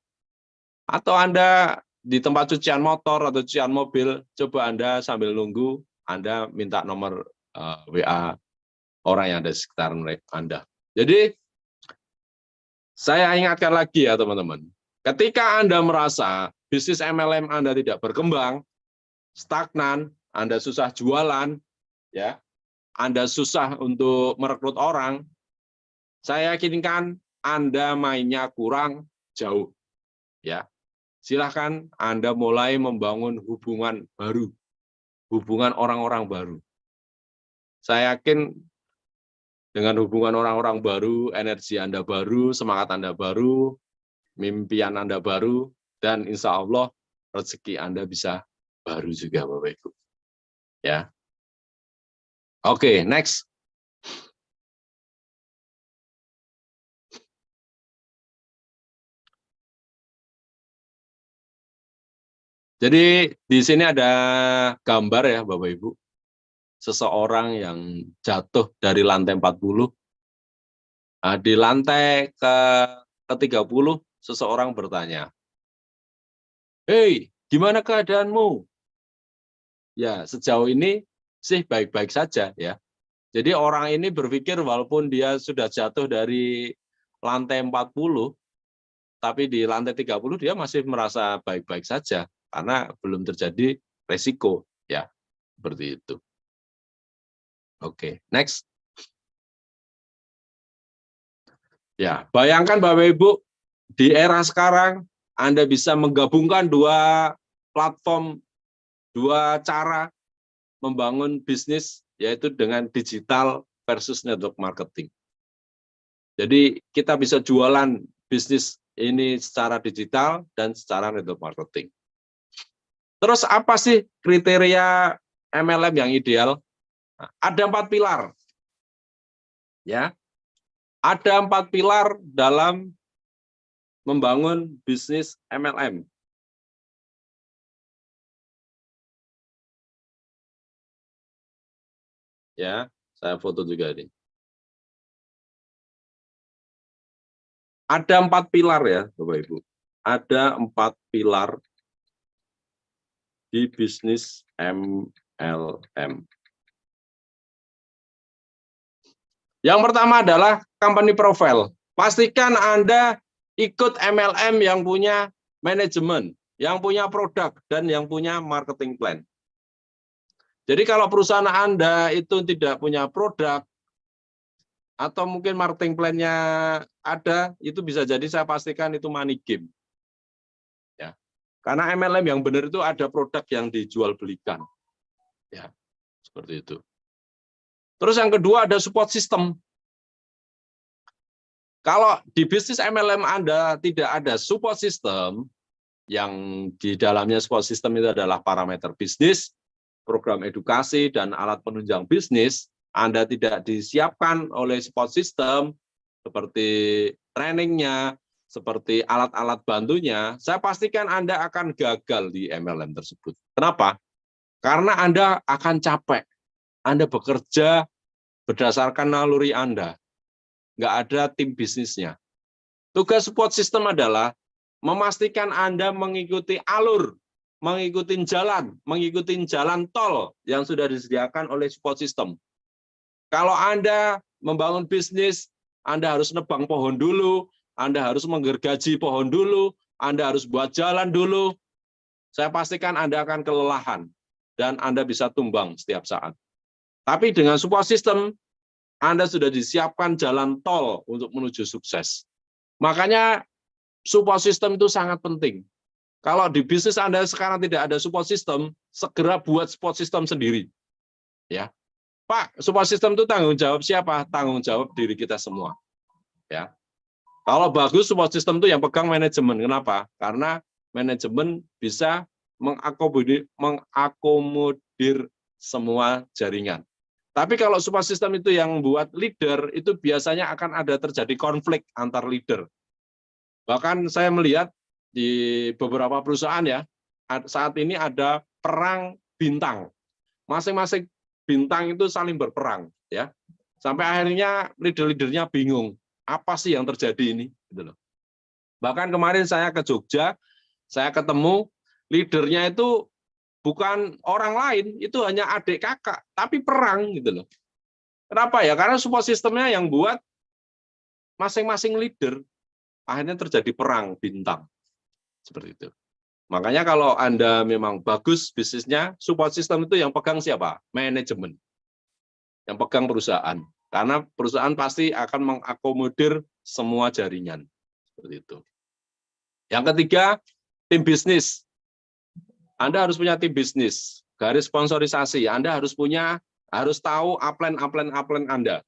Atau Anda di tempat cucian motor atau cucian mobil, coba Anda sambil nunggu, Anda minta nomor WA orang yang ada di sekitar Anda. Jadi, saya ingatkan lagi ya teman-teman, ketika Anda merasa bisnis MLM Anda tidak berkembang, stagnan, Anda susah jualan, ya, Anda susah untuk merekrut orang, saya yakinkan Anda mainnya kurang jauh. Ya, silahkan Anda mulai membangun hubungan baru, hubungan orang-orang baru. Saya yakin dengan hubungan orang-orang baru, energi Anda baru, semangat Anda baru, mimpian Anda baru, dan insya Allah rezeki Anda bisa baru juga, Bapak Ibu. Ya, oke, next. Jadi di sini ada gambar ya Bapak Ibu, seseorang yang jatuh dari lantai 40. Nah, di lantai ke-30 seseorang bertanya, "Hei, gimana keadaanmu?" Ya, sejauh ini sih baik-baik saja ya. Jadi orang ini berpikir walaupun dia sudah jatuh dari lantai 40, tapi di lantai 30 dia masih merasa baik-baik saja karena belum terjadi resiko ya, seperti itu. Oke, next. Ya, bayangkan Bapak Ibu di era sekarang Anda bisa menggabungkan dua platform, dua cara membangun bisnis, yaitu dengan digital versus network marketing. Jadi kita bisa jualan bisnis ini secara digital dan secara network marketing. Terus apa sih kriteria MLM yang ideal? Nah, ada 4 pilar. Ya. Ada 4 pilar dalam membangun bisnis MLM. Ya, saya foto juga ini. Ada 4 pilar ya, Bapak Ibu. Ada 4 pilar di bisnis MLM. Yang pertama adalah company profile. Pastikan Anda ikut MLM yang punya manajemen, yang punya produk, dan yang punya marketing plan. Jadi kalau perusahaan Anda itu tidak punya produk, atau mungkin marketing plan-nya ada, itu bisa jadi saya pastikan itu money game. Ya. Karena MLM yang benar itu ada produk yang dijual belikan. Ya, seperti itu. Terus yang kedua ada support system. Kalau di bisnis MLM Anda tidak ada support system, yang di dalamnya support system itu adalah parameter bisnis, program edukasi, dan alat penunjang bisnis, Anda tidak disiapkan oleh support system, seperti trainingnya, seperti alat-alat bantunya, saya pastikan Anda akan gagal di MLM tersebut. Kenapa? Karena Anda akan capek. Anda bekerja berdasarkan naluri Anda. Nggak ada tim bisnisnya. Tugas support system adalah memastikan Anda mengikuti alur, mengikuti jalan tol yang sudah disediakan oleh support system. Kalau Anda membangun bisnis, Anda harus nebang pohon dulu, Anda harus menggergaji pohon dulu, Anda harus buat jalan dulu. Saya pastikan Anda akan kelelahan dan Anda bisa tumbang setiap saat. Tapi dengan support system, Anda sudah disiapkan jalan tol untuk menuju sukses. Makanya support system itu sangat penting. Kalau di bisnis Anda sekarang tidak ada support system, segera buat support system sendiri. Ya, Pak, support system itu tanggung jawab siapa? Tanggung jawab diri kita semua. Ya, kalau bagus support system itu yang pegang manajemen. Kenapa? Karena manajemen bisa mengakomodir semua jaringan. Tapi kalau support system itu yang buat leader, itu biasanya akan ada terjadi konflik antar leader. Bahkan saya melihat di beberapa perusahaan ya, saat ini ada perang bintang. Masing-masing bintang itu saling berperang, ya. Sampai akhirnya leader-leadernya bingung, apa sih yang terjadi ini? Gitu loh. Bahkan kemarin saya ke Jogja, saya ketemu leadernya itu bukan orang lain, itu hanya adik kakak, tapi perang gitu loh. Kenapa ya? Karena support sistemnya yang buat masing-masing leader, akhirnya terjadi perang bintang. Seperti itu. Makanya kalau Anda memang bagus bisnisnya, support system itu yang pegang siapa? Manajemen. Yang pegang perusahaan. Karena perusahaan pasti akan mengakomodir semua jaringan. Seperti itu. Yang ketiga, tim bisnis. Anda harus punya tim bisnis, garis sponsorisasi. Anda harus tahu upline Anda.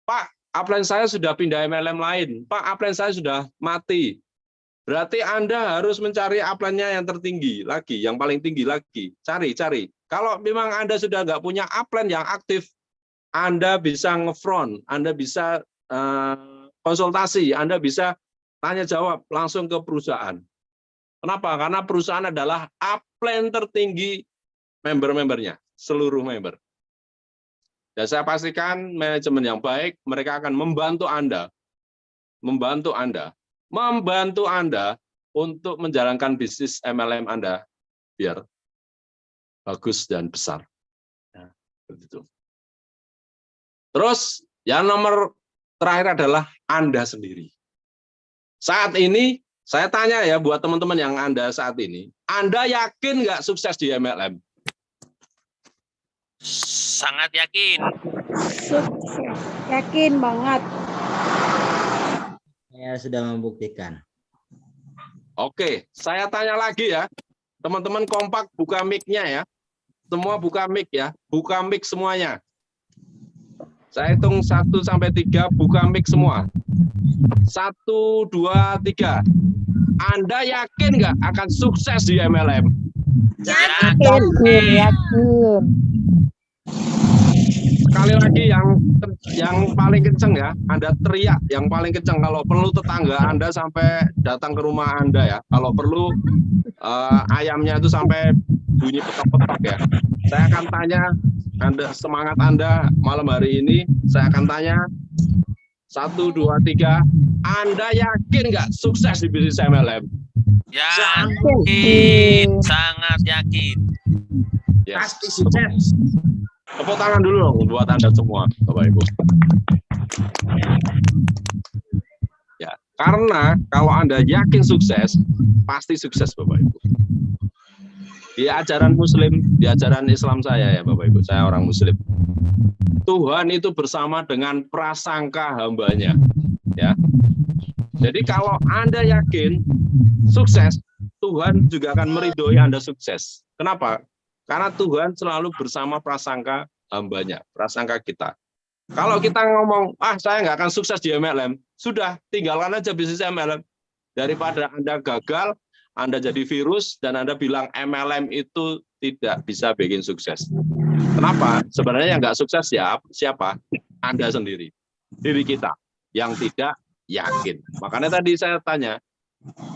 Pak, upline saya sudah pindah MLM lain. Pak, upline saya sudah mati. Berarti Anda harus mencari upline-nya yang tertinggi lagi, yang paling tinggi lagi. Cari. Kalau memang Anda sudah nggak punya upline yang aktif, Anda bisa ngefront, Anda bisa konsultasi, Anda bisa tanya jawab langsung ke perusahaan. Kenapa? Karena perusahaan adalah upline tertinggi member-membernya, seluruh member. Dan saya pastikan manajemen yang baik, mereka akan membantu Anda untuk menjalankan bisnis MLM Anda biar bagus dan besar. Nah, begitu. Terus yang nomor terakhir adalah Anda sendiri. Saat ini saya tanya ya buat teman-teman yang Anda saat ini, Anda yakin nggak sukses di MLM? Sangat yakin. Sukses. Yakin banget. Saya sudah membuktikan. Oke, saya tanya lagi ya. Teman-teman kompak buka mic-nya ya. Semua buka mic ya. Buka mic semuanya. Saya hitung 1 sampai 3, buka mic semua. 1, 2, 3. Anda yakin nggak akan sukses di MLM? Yakin. Sekali lagi yang paling kenceng ya, Anda teriak yang paling kenceng. Kalau perlu tetangga Anda sampai datang ke rumah Anda ya. Kalau perlu ayamnya itu sampai bunyi petok-petok ya. Saya akan tanya semangat Anda malam hari ini. Saya akan tanya 1, 2, 3. Anda yakin nggak sukses di bisnis MLM? Yakin, sangat yakin. Yes. Pasti sukses. Tepuk tangan dulu dong buat Anda semua, Bapak Ibu. Ya, karena kalau Anda yakin sukses, pasti sukses Bapak Ibu. Di ajaran Muslim, di ajaran Islam saya ya Bapak Ibu, saya orang Muslim. Tuhan itu bersama dengan prasangka hambanya. Ya. Jadi kalau Anda yakin sukses, Tuhan juga akan meridhoi Anda sukses. Kenapa? Karena Tuhan selalu bersama prasangka hambanya, prasangka kita. Kalau kita ngomong, saya nggak akan sukses di MLM, sudah, tinggalkan aja bisnis MLM. Daripada Anda gagal, Anda jadi virus, dan Anda bilang MLM itu tidak bisa bikin sukses. Kenapa? Sebenarnya yang nggak sukses ya siapa? Anda sendiri, diri kita, yang tidak yakin. Makanya tadi saya tanya,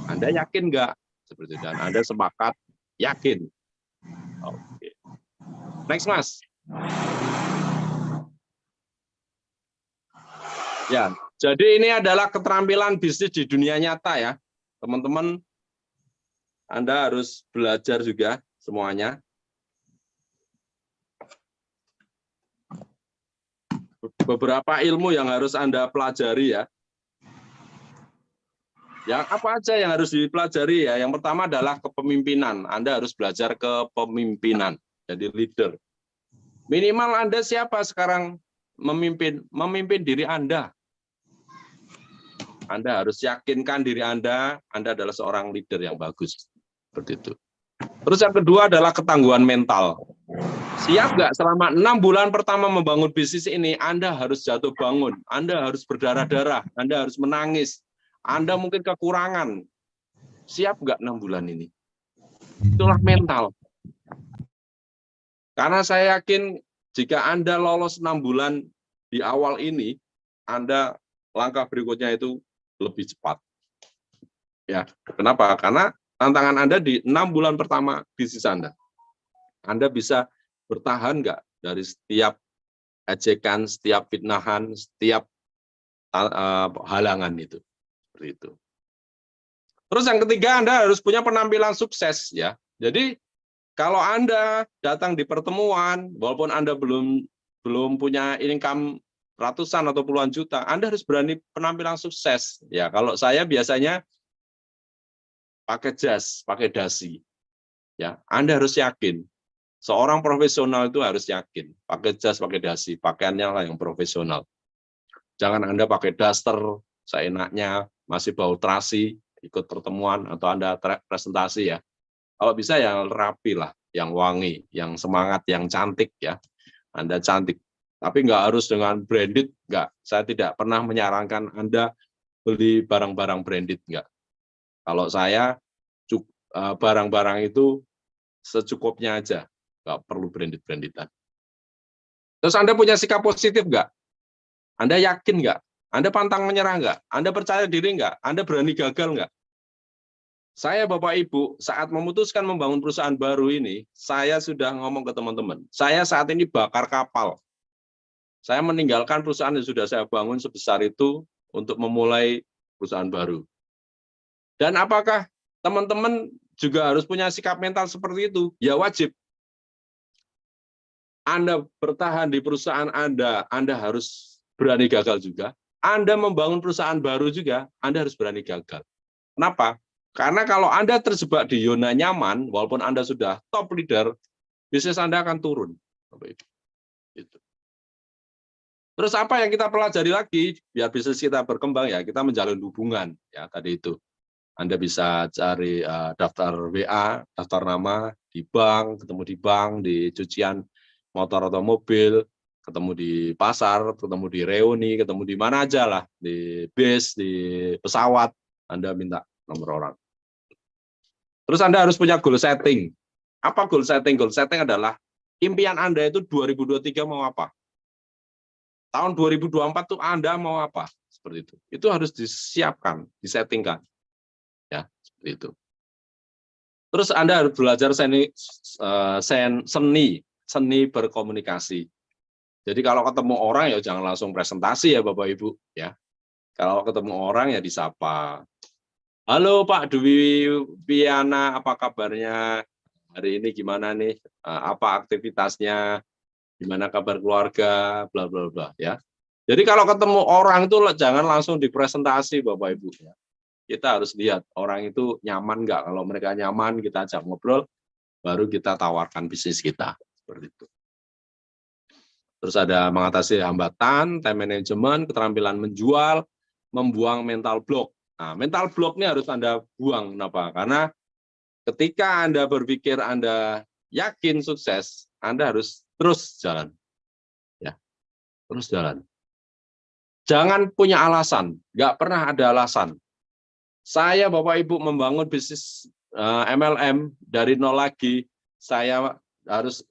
Anda yakin nggak? Seperti itu, dan Anda sepakat yakin. Oke. Next Mas, Ya, jadi ini adalah keterampilan bisnis di dunia nyata ya. Teman-teman, Anda harus belajar juga semuanya. Beberapa ilmu yang harus Anda pelajari ya. Yang apa aja yang harus dipelajari ya? Yang pertama adalah kepemimpinan. Anda harus belajar kepemimpinan, jadi leader. Minimal Anda siapa sekarang memimpin diri Anda. Anda harus yakinkan diri Anda adalah seorang leader yang bagus. Seperti itu. Terus yang kedua adalah ketangguhan mental. Siap nggak selama 6 bulan pertama membangun bisnis ini, Anda harus jatuh bangun, Anda harus berdarah-darah, Anda harus menangis, Anda mungkin kekurangan. Siap nggak 6 bulan ini? Itulah mental. Karena saya yakin jika Anda lolos 6 bulan di awal ini, Anda langkah berikutnya itu lebih cepat. Ya, kenapa? Karena tantangan Anda di 6 bulan pertama bisnis Anda. Anda bisa bertahan nggak dari setiap ejekan, setiap fitnahan, setiap halangan itu. Seperti itu. Terus yang ketiga, Anda harus punya penampilan sukses ya. Jadi kalau Anda datang di pertemuan, walaupun Anda belum punya income ratusan atau puluhan juta, Anda harus berani penampilan sukses. Ya, kalau saya biasanya pakai jas, pakai dasi. Ya, Anda harus yakin. Seorang profesional itu harus yakin. Pakai jas, pakai dasi, pakaiannya lah yang profesional. Jangan Anda pakai daster seenaknya, masih bau terasi, ikut pertemuan atau Anda presentasi ya. Kalau bisa yang rapi lah, yang wangi, yang semangat, yang cantik ya. Anda cantik. Tapi nggak harus dengan branded, nggak. Saya tidak pernah menyarankan Anda beli barang-barang branded, nggak. Kalau saya, barang-barang itu secukupnya aja, nggak perlu branded-brandedan. Terus Anda punya sikap positif nggak? Anda yakin nggak? Anda pantang menyerah nggak? Anda percaya diri nggak? Anda berani gagal nggak? Saya Bapak Ibu, saat memutuskan membangun perusahaan baru ini, saya sudah ngomong ke teman-teman, saya saat ini bakar kapal. Saya meninggalkan perusahaan yang sudah saya bangun sebesar itu untuk memulai perusahaan baru. Dan apakah teman-teman juga harus punya sikap mental seperti itu? Ya wajib. Anda bertahan di perusahaan Anda harus berani gagal juga. Anda membangun perusahaan baru juga, Anda harus berani gagal. Kenapa? Karena kalau Anda terjebak di zona nyaman, walaupun Anda sudah top leader, bisnis Anda akan turun. Gitu. Terus apa yang kita pelajari lagi, biar bisnis kita berkembang ya, kita menjalin hubungan. Ya tadi itu. Anda bisa cari daftar WA, daftar nama di bank, ketemu di bank, di cucian motor atau mobil, ketemu di pasar, ketemu di reuni, ketemu di mana aja lah, di bis, di pesawat, Anda minta nomor orang. Terus Anda harus punya goal setting. Apa goal setting? Goal setting adalah impian Anda itu 2023 mau apa? Tahun 2024 tuh Anda mau apa? Seperti itu. Itu harus disiapkan, disettingkan. Ya, seperti itu. Terus Anda harus belajar seni berkomunikasi. Jadi kalau ketemu orang ya jangan langsung presentasi ya Bapak Ibu ya. Kalau ketemu orang ya disapa. Halo Pak Dwi Piana, apa kabarnya? Hari ini gimana nih? Apa aktivitasnya? Gimana kabar keluarga? Bla bla bla ya. Jadi kalau ketemu orang itu jangan langsung dipresentasi Bapak Ibu ya. Kita harus lihat orang itu nyaman nggak. Kalau mereka nyaman kita ajak ngobrol, baru kita tawarkan bisnis kita seperti itu. Terus ada mengatasi hambatan, time management, keterampilan menjual, membuang mental block. Nah, mental block ini harus Anda buang. Kenapa? Karena ketika Anda berpikir Anda yakin sukses, Anda harus terus jalan. Ya, terus jalan. Jangan punya alasan, nggak pernah ada alasan. Saya Bapak Ibu membangun bisnis MLM dari nol lagi, saya harus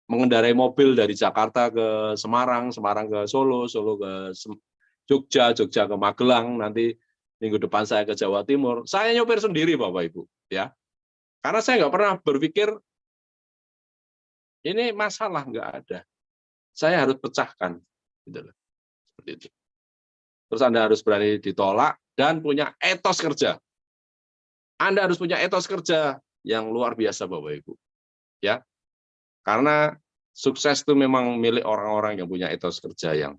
mengendarai mobil dari Jakarta ke Semarang, Semarang ke Solo, Solo ke Jogja, Jogja ke Magelang, nanti minggu depan saya ke Jawa Timur. Saya nyopir sendiri Bapak Ibu, ya. Karena saya nggak pernah berpikir Ini masalah nggak ada. Saya harus pecahkan. Gitu loh. Seperti itu. Terus Anda harus berani ditolak dan punya etos kerja. Anda harus punya etos kerja yang luar biasa, Bapak Ibu. Ya, karena sukses itu memang milik orang-orang yang punya etos kerja yang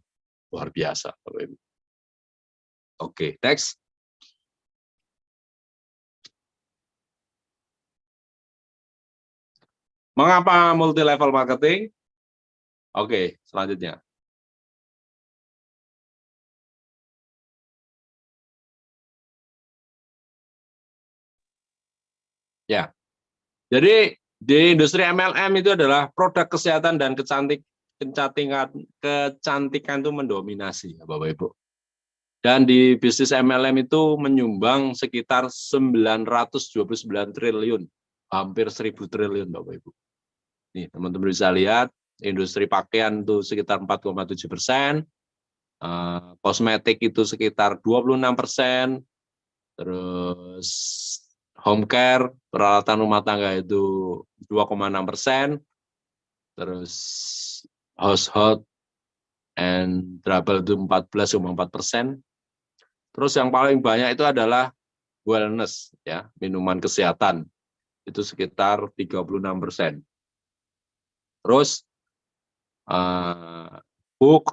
luar biasa, Bapak Ibu. Oke, next. Mengapa multi level marketing? Oke, selanjutnya. Ya. Jadi di industri MLM itu adalah produk kesehatan dan kecantikan itu mendominasi, Bapak Ibu. Dan di bisnis MLM itu menyumbang sekitar 929 triliun, hampir 1.000 triliun, Bapak Ibu. Nih, teman-teman bisa lihat, industri pakaian itu sekitar 4,7%, kosmetik itu sekitar 26%, terus home care, peralatan rumah tangga itu 2,6%, terus household and travel itu 14,4%. Terus yang paling banyak itu adalah wellness, ya, minuman kesehatan, itu sekitar 36%. Terus book,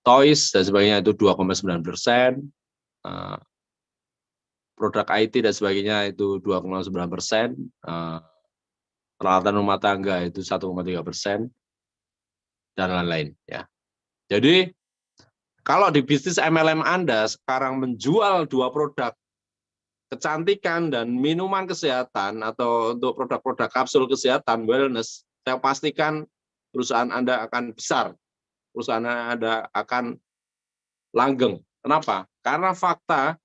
toys, dan sebagainya itu 2,9%. Produk IT dan sebagainya itu 2,9%. Peralatan rumah tangga itu 1,3%. Dan lain-lain. Ya. Jadi, kalau di bisnis MLM Anda sekarang menjual 2 produk kecantikan dan minuman kesehatan atau untuk produk-produk kapsul kesehatan wellness, saya pastikan perusahaan Anda akan besar, perusahaan Anda akan langgeng. Kenapa? Karena fakta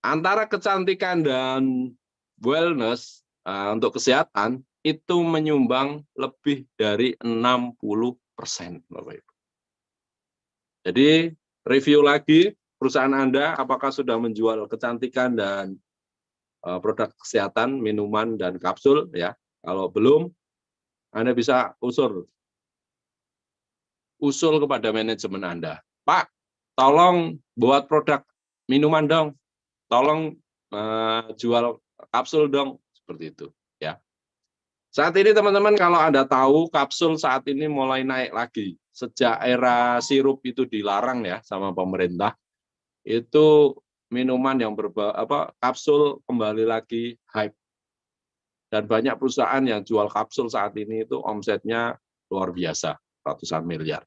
antara kecantikan dan wellness untuk kesehatan itu menyumbang lebih dari 60%, Bapak Ibu. Jadi review lagi perusahaan Anda apakah sudah menjual kecantikan dan produk kesehatan, minuman dan kapsul, ya. Kalau belum, Anda bisa usul kepada manajemen Anda. Pak, tolong buat produk minuman dong. Tolong jual kapsul dong, seperti itu, ya. Saat ini teman-teman kalau Anda tahu kapsul saat ini mulai naik lagi. Sejak era sirup itu dilarang ya sama pemerintah, itu minuman yang kapsul kembali lagi hype. Dan banyak perusahaan yang jual kapsul saat ini itu omsetnya luar biasa, ratusan miliar.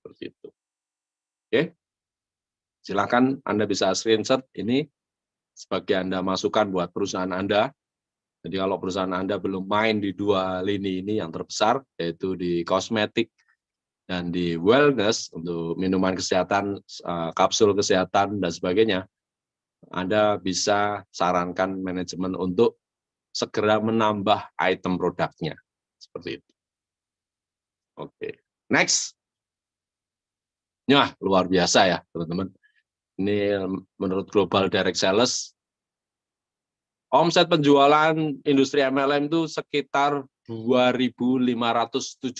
Seperti itu. Oke. Silakan Anda bisa screenshot ini sebagai Anda masukan buat perusahaan Anda. Jadi kalau perusahaan Anda belum main di 2 lini ini yang terbesar, yaitu di kosmetik dan di wellness, untuk minuman kesehatan, kapsul kesehatan, dan sebagainya, Anda bisa sarankan manajemen untuk segera menambah item produknya. Seperti itu. Oke, next. Nah, luar biasa ya, teman-teman. Ini menurut Global Direct Sales, omset penjualan industri MLM itu sekitar 2.571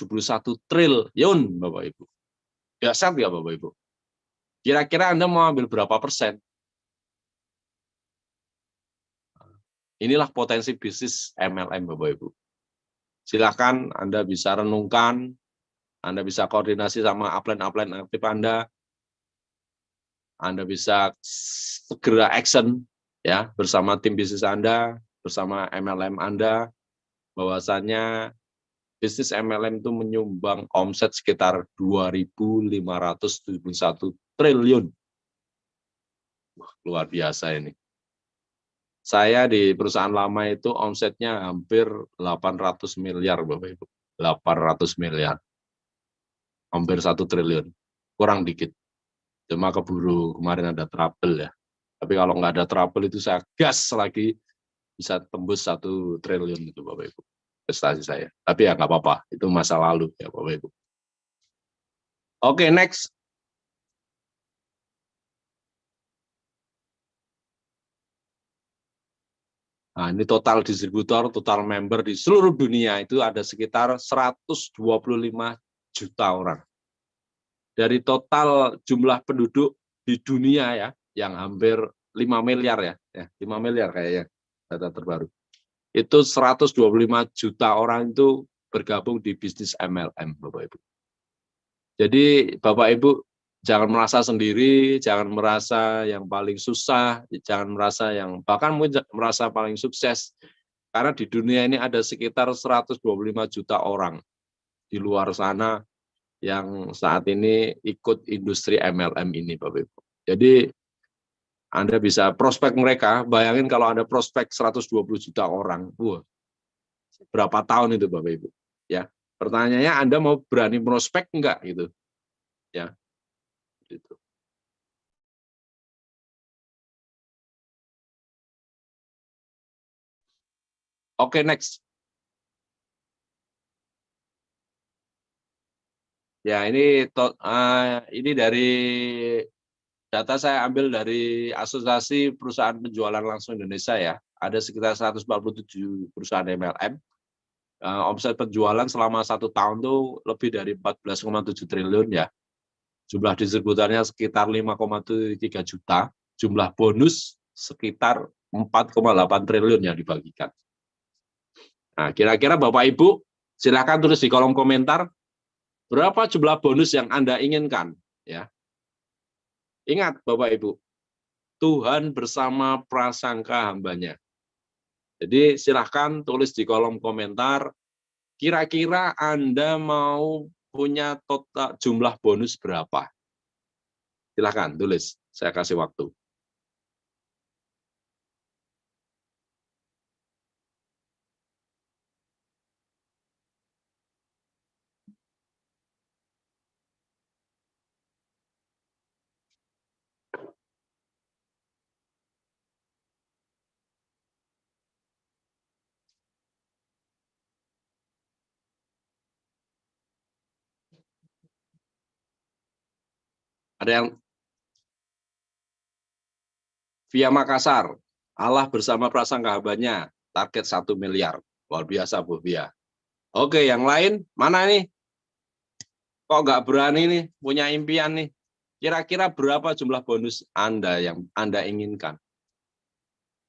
triliun, Bapak Ibu. Dahsyat nggak, Bapak Ibu? Kira-kira Anda mau ambil berapa persen? Inilah potensi bisnis MLM, Bapak Ibu. Silakan Anda bisa renungkan, Anda bisa koordinasi sama upline-upline aktif Anda bisa segera action ya bersama tim bisnis Anda, bersama MLM Anda, bahwasannya bisnis MLM itu menyumbang omset sekitar 2.571 triliun. Wah, luar biasa ini. Saya di perusahaan lama itu omsetnya hampir 800 miliar, Bapak Ibu. 800 miliar. Hampir 1 triliun. Kurang dikit. Cuma keburu kemarin ada trouble ya. Tapi kalau nggak ada trouble itu saya gas lagi bisa tembus 1 triliun itu, Bapak Ibu. Prestasi saya. Tapi ya nggak apa-apa. Itu masa lalu ya, Bapak Ibu. Oke, next. Nah, ini total distributor, total member di seluruh dunia itu ada sekitar 125 juta orang. Dari total jumlah penduduk di dunia ya, yang hampir 5 miliar ya 5 miliar kayaknya data terbaru. Itu 125 juta orang itu bergabung di bisnis MLM, Bapak Ibu. Jadi Bapak Ibu jangan merasa sendiri, jangan merasa yang paling susah, jangan merasa yang bahkan mungkin merasa paling sukses. Karena di dunia ini ada sekitar 125 juta orang di luar sana yang saat ini ikut industri MLM ini, Bapak Ibu. Jadi Anda bisa prospek mereka, bayangin kalau ada prospek 120 juta orang, wah, berapa tahun itu Bapak Ibu? Ya, pertanyaannya Anda mau berani prospek enggak gitu? Ya, gitu. Oke, next. Ya, ini dari data saya ambil dari Asosiasi Perusahaan Penjualan Langsung Indonesia ya. Ada sekitar 147 perusahaan MLM. Omset penjualan selama 1 tahun tuh lebih dari 14,7 triliun ya. Jumlah distributornya sekitar 5,3 juta. Jumlah bonus sekitar 4,8 triliun yang dibagikan. Nah, kira-kira Bapak Ibu silakan tulis di kolom komentar berapa jumlah bonus yang Anda inginkan, ya. Ingat Bapak Ibu, Tuhan bersama prasangka hambanya. Jadi silahkan tulis di kolom komentar, kira-kira Anda mau punya total jumlah bonus berapa? Silahkan tulis, saya kasih waktu. Ada yang via Makassar, Allah bersama prasangka hambanya, target 1 miliar. Luar biasa Bu Via. Oke, yang lain mana nih? Kok nggak berani nih, punya impian nih? Kira-kira berapa jumlah bonus Anda yang Anda inginkan?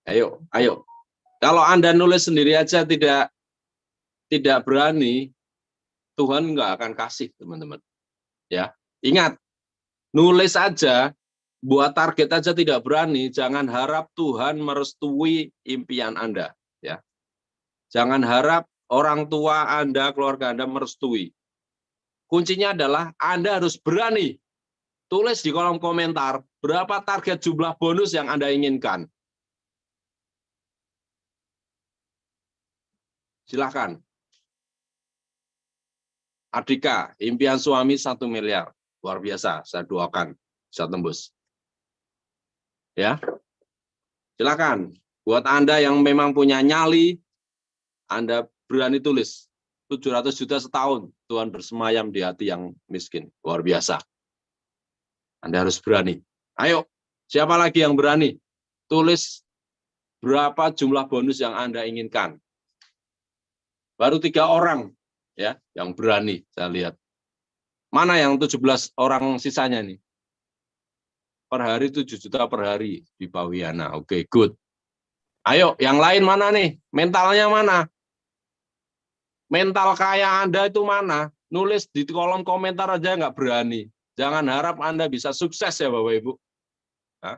Ayo, ayo. Kalau Anda nulis sendiri aja tidak berani, Tuhan nggak akan kasih, teman-teman. Ya, ingat, nulis aja, buat target aja tidak berani, jangan harap Tuhan merestui impian Anda. Ya, jangan harap orang tua Anda, keluarga Anda merestui. Kuncinya adalah Anda harus berani. Tulis di kolom komentar berapa target jumlah bonus yang Anda inginkan. Silahkan. Adika, impian suami 1 miliar. Luar biasa, saya doakan bisa tembus. Ya, silakan. Buat Anda yang memang punya nyali, Anda berani tulis 700 juta setahun, Tuhan bersemayam di hati yang miskin. Luar biasa. Anda harus berani. Ayo, siapa lagi yang berani? Tulis berapa jumlah bonus yang Anda inginkan. Baru 3 orang ya yang berani, saya lihat. Mana yang 17 orang sisanya nih? Per hari 7 juta per hari di Pawiana. Oke, good. Ayo, yang lain mana nih? Mentalnya mana? Mental kaya Anda itu mana? Nulis di kolom komentar aja nggak berani. Jangan harap Anda bisa sukses ya Bapak Ibu. Nah,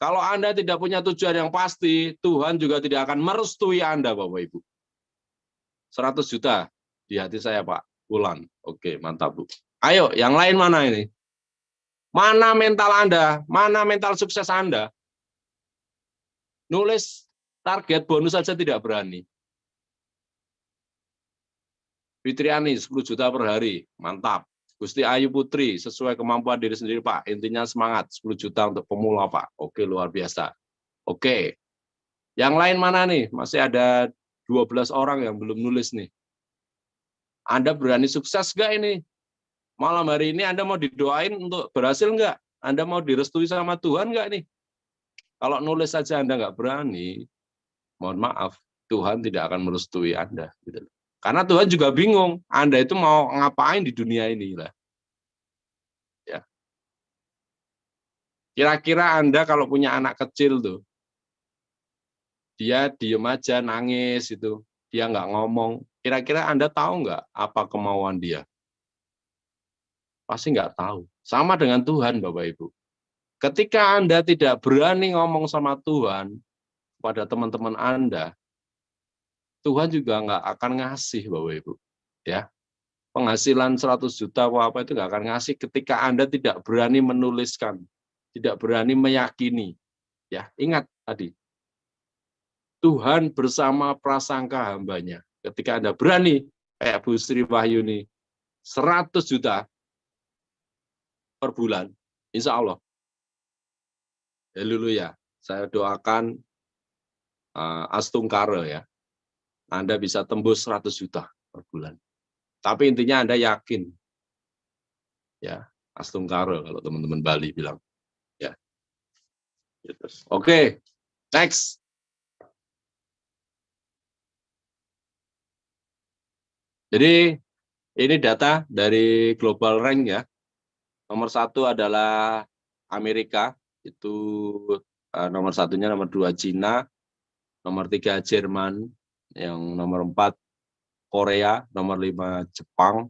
kalau Anda tidak punya tujuan yang pasti, Tuhan juga tidak akan merestui Anda Bapak Ibu. 100 juta di hati saya Pak Wulan. Oke, mantap Bu. Ayo, yang lain mana ini? Mana mental Anda? Mana mental sukses Anda? Nulis target bonus saja tidak berani. Fitriani 10 juta per hari, mantap. Gusti Ayu Putri, sesuai kemampuan diri sendiri Pak, intinya semangat, 10 juta untuk pemula Pak. Oke, luar biasa. Oke, yang lain mana nih? Masih ada 12 orang yang belum nulis nih. Anda berani sukses nggak ini? Malam hari ini Anda mau didoain untuk berhasil nggak? Anda mau direstui sama Tuhan nggak nih? Kalau nulis saja Anda nggak berani, mohon maaf, Tuhan tidak akan merestui Anda. Gitu. Karena Tuhan juga bingung, Anda itu mau ngapain di dunia ini lah. Ya. Kira-kira Anda kalau punya anak kecil tuh, dia diem aja nangis itu, dia nggak ngomong. Kira-kira Anda tahu nggak apa kemauan dia? Pasti nggak tahu. Sama dengan Tuhan, Bapak Ibu. Ketika Anda tidak berani ngomong sama Tuhan pada teman-teman Anda, Tuhan juga nggak akan ngasih, Bapak Ibu. Ya, penghasilan 100 juta apa itu nggak akan ngasih ketika Anda tidak berani menuliskan, tidak berani meyakini. Ya, ingat tadi, Tuhan bersama prasangka hambanya. Ketika Anda berani, kayak Bu Sri Wahyuni, 100 juta per bulan, insya Allah. Haleluya. Saya doakan Astungkara ya. Anda bisa tembus 100 juta per bulan. Tapi intinya Anda yakin. Ya, Astungkara kalau teman-teman Bali bilang. Ya. Oke, next. Jadi ini data dari Global Rank ya. Nomor 1 adalah Amerika, itu nomor 1-nya, nomor 2 Cina, nomor 3 Jerman, yang nomor 4 Korea, nomor 5 Jepang,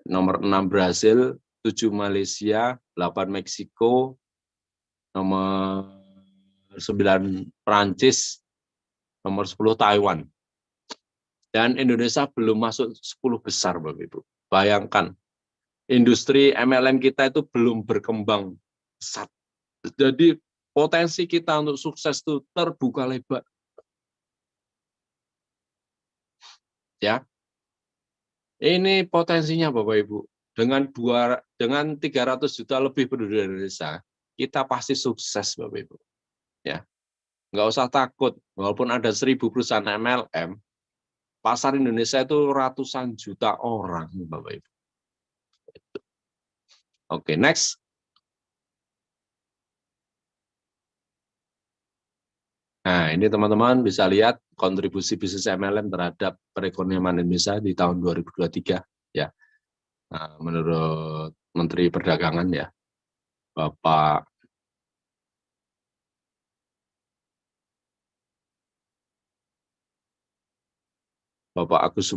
nomor 6 Brasil, 7 Malaysia, 8 Meksiko, nomor 9 Prancis, nomor 10 Taiwan. Dan Indonesia belum masuk 10 besar, Bapak Ibu. Bayangkan, industri MLM kita itu belum berkembang pesat. Jadi potensi kita untuk sukses itu terbuka lebar. Ya. Ini potensinya Bapak Ibu. Dengan 300 juta lebih penduduk Indonesia, kita pasti sukses Bapak Ibu. Ya. Nggak usah takut, walaupun ada 1000 perusahaan MLM, pasar Indonesia itu ratusan juta orang Bapak Ibu. Oke, next. Nah, ini teman-teman bisa lihat kontribusi bisnis MLM terhadap perekonomian Indonesia di tahun 2023 ya. Nah, menurut Menteri Perdagangan ya, Bapak Agus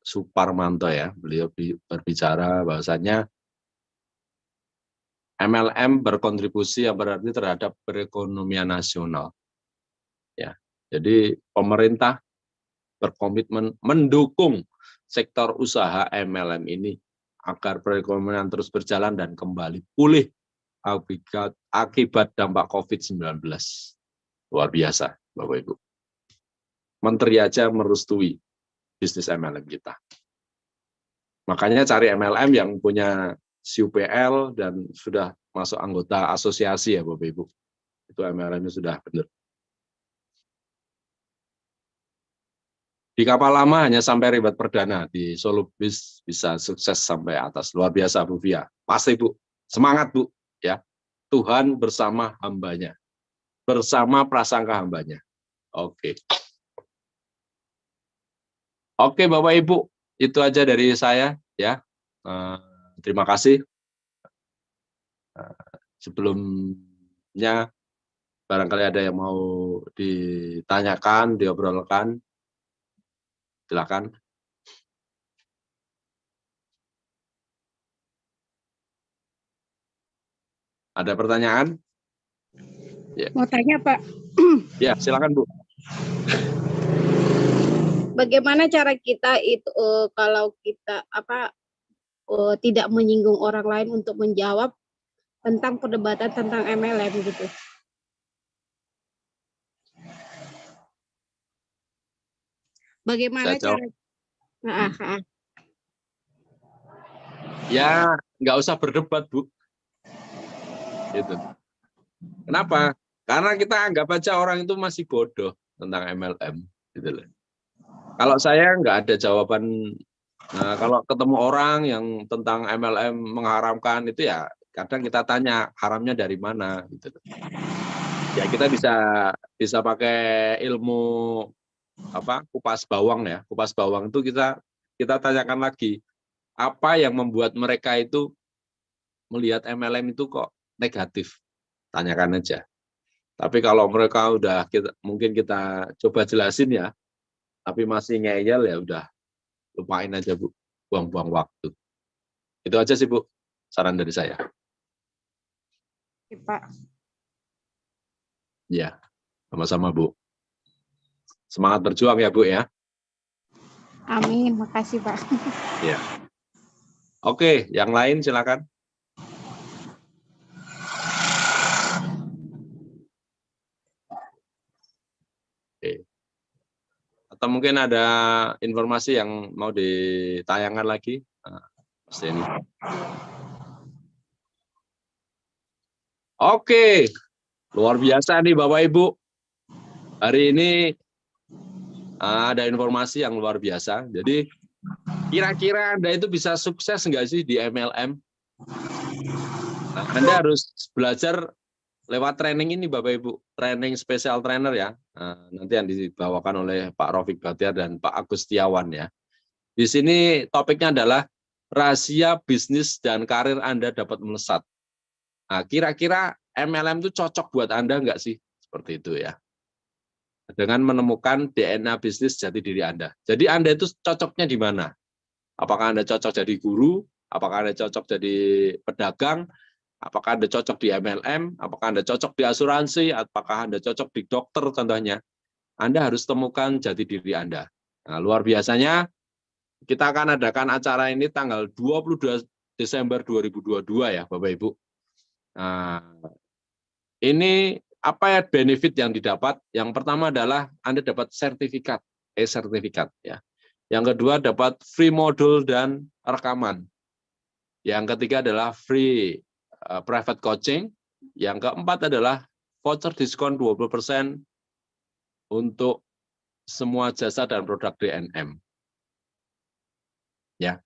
Suparmanto ya, beliau berbicara bahwasanya MLM berkontribusi yang berarti terhadap perekonomian nasional. Ya, jadi pemerintah berkomitmen mendukung sektor usaha MLM ini agar perekonomian terus berjalan dan kembali pulih akibat dampak COVID-19. Luar biasa, Bapak Ibu. Menteri aja merestui bisnis MLM kita. Makanya cari MLM yang punya CUPL dan sudah masuk anggota asosiasi ya Bapak Ibu. Itu MLM-nya sudah benar. Di kapal lama hanya sampai ribet perdana, di Solo Bis bisa sukses sampai atas. Luar biasa Bu Fia. Pasti Bu. Semangat Bu. Ya. Tuhan bersama hambanya. Bersama prasangka hambanya. Oke. Oke Bapak Ibu, itu aja dari saya ya. Terima kasih. Sebelumnya barangkali ada yang mau ditanyakan, diobrolkan, silakan. Ada pertanyaan? Ya. Mau tanya Pak? Ya, silakan Bu. Bagaimana cara kita itu kalau kita tidak menyinggung orang lain untuk menjawab tentang perdebatan tentang MLM gitu? Bagaimana cara? Ya, nggak usah berdebat Bu. Gitu. Kenapa? Karena kita anggap aja orang itu masih bodoh tentang MLM. Gitu loh. Kalau saya nggak ada jawaban. Nah, kalau ketemu orang yang tentang MLM mengharamkan itu ya kadang kita tanya haramnya dari mana gitu. Ya kita bisa pakai ilmu kupas bawang ya. Kupas bawang itu kita tanyakan lagi apa yang membuat mereka itu melihat MLM itu kok negatif. Tanyakan aja. Tapi kalau mereka mungkin kita coba jelasin ya, tapi masih ngeyel ya udah lupain aja Bu, buang-buang waktu. Itu aja sih Bu, saran dari saya. Oke, Pak. Ya, sama-sama Bu. Semangat berjuang ya Bu ya. Amin, makasih Pak. Ya. Oke, yang lain silakan. Oke. Atau mungkin ada informasi yang mau ditayangkan lagi, Mas Denny. Oke, luar biasa nih Bapak Ibu. Hari ini ada informasi yang luar biasa. Jadi kira-kira Anda itu bisa sukses nggak sih di MLM? Nah, Anda harus belajar lewat training ini Bapak Ibu, training spesial trainer ya. Nanti yang dibawakan oleh Pak Rafiq Bahtiar dan Pak Agus Setiawan ya. Di sini topiknya adalah rahasia bisnis dan karir Anda dapat melesat. Nah, kira-kira MLM itu cocok buat Anda nggak sih? Seperti itu ya. Dengan menemukan DNA bisnis jati diri Anda. Jadi Anda itu cocoknya di mana? Apakah Anda cocok jadi guru? Apakah Anda cocok jadi pedagang? Apakah Anda cocok di MLM? Apakah Anda cocok di asuransi? Apakah Anda cocok di dokter contohnya? Anda harus temukan jati diri Anda. Nah, luar biasanya kita akan adakan acara ini tanggal 22 Desember 2022 ya Bapak Ibu. Nah, ini apa ya benefit yang didapat? Yang pertama adalah Anda dapat sertifikat, sertifikat ya. Yang kedua dapat free modul dan rekaman. Yang ketiga adalah free private coaching. Yang keempat adalah voucher diskon 20% untuk semua jasa dan produk DNM. Ya.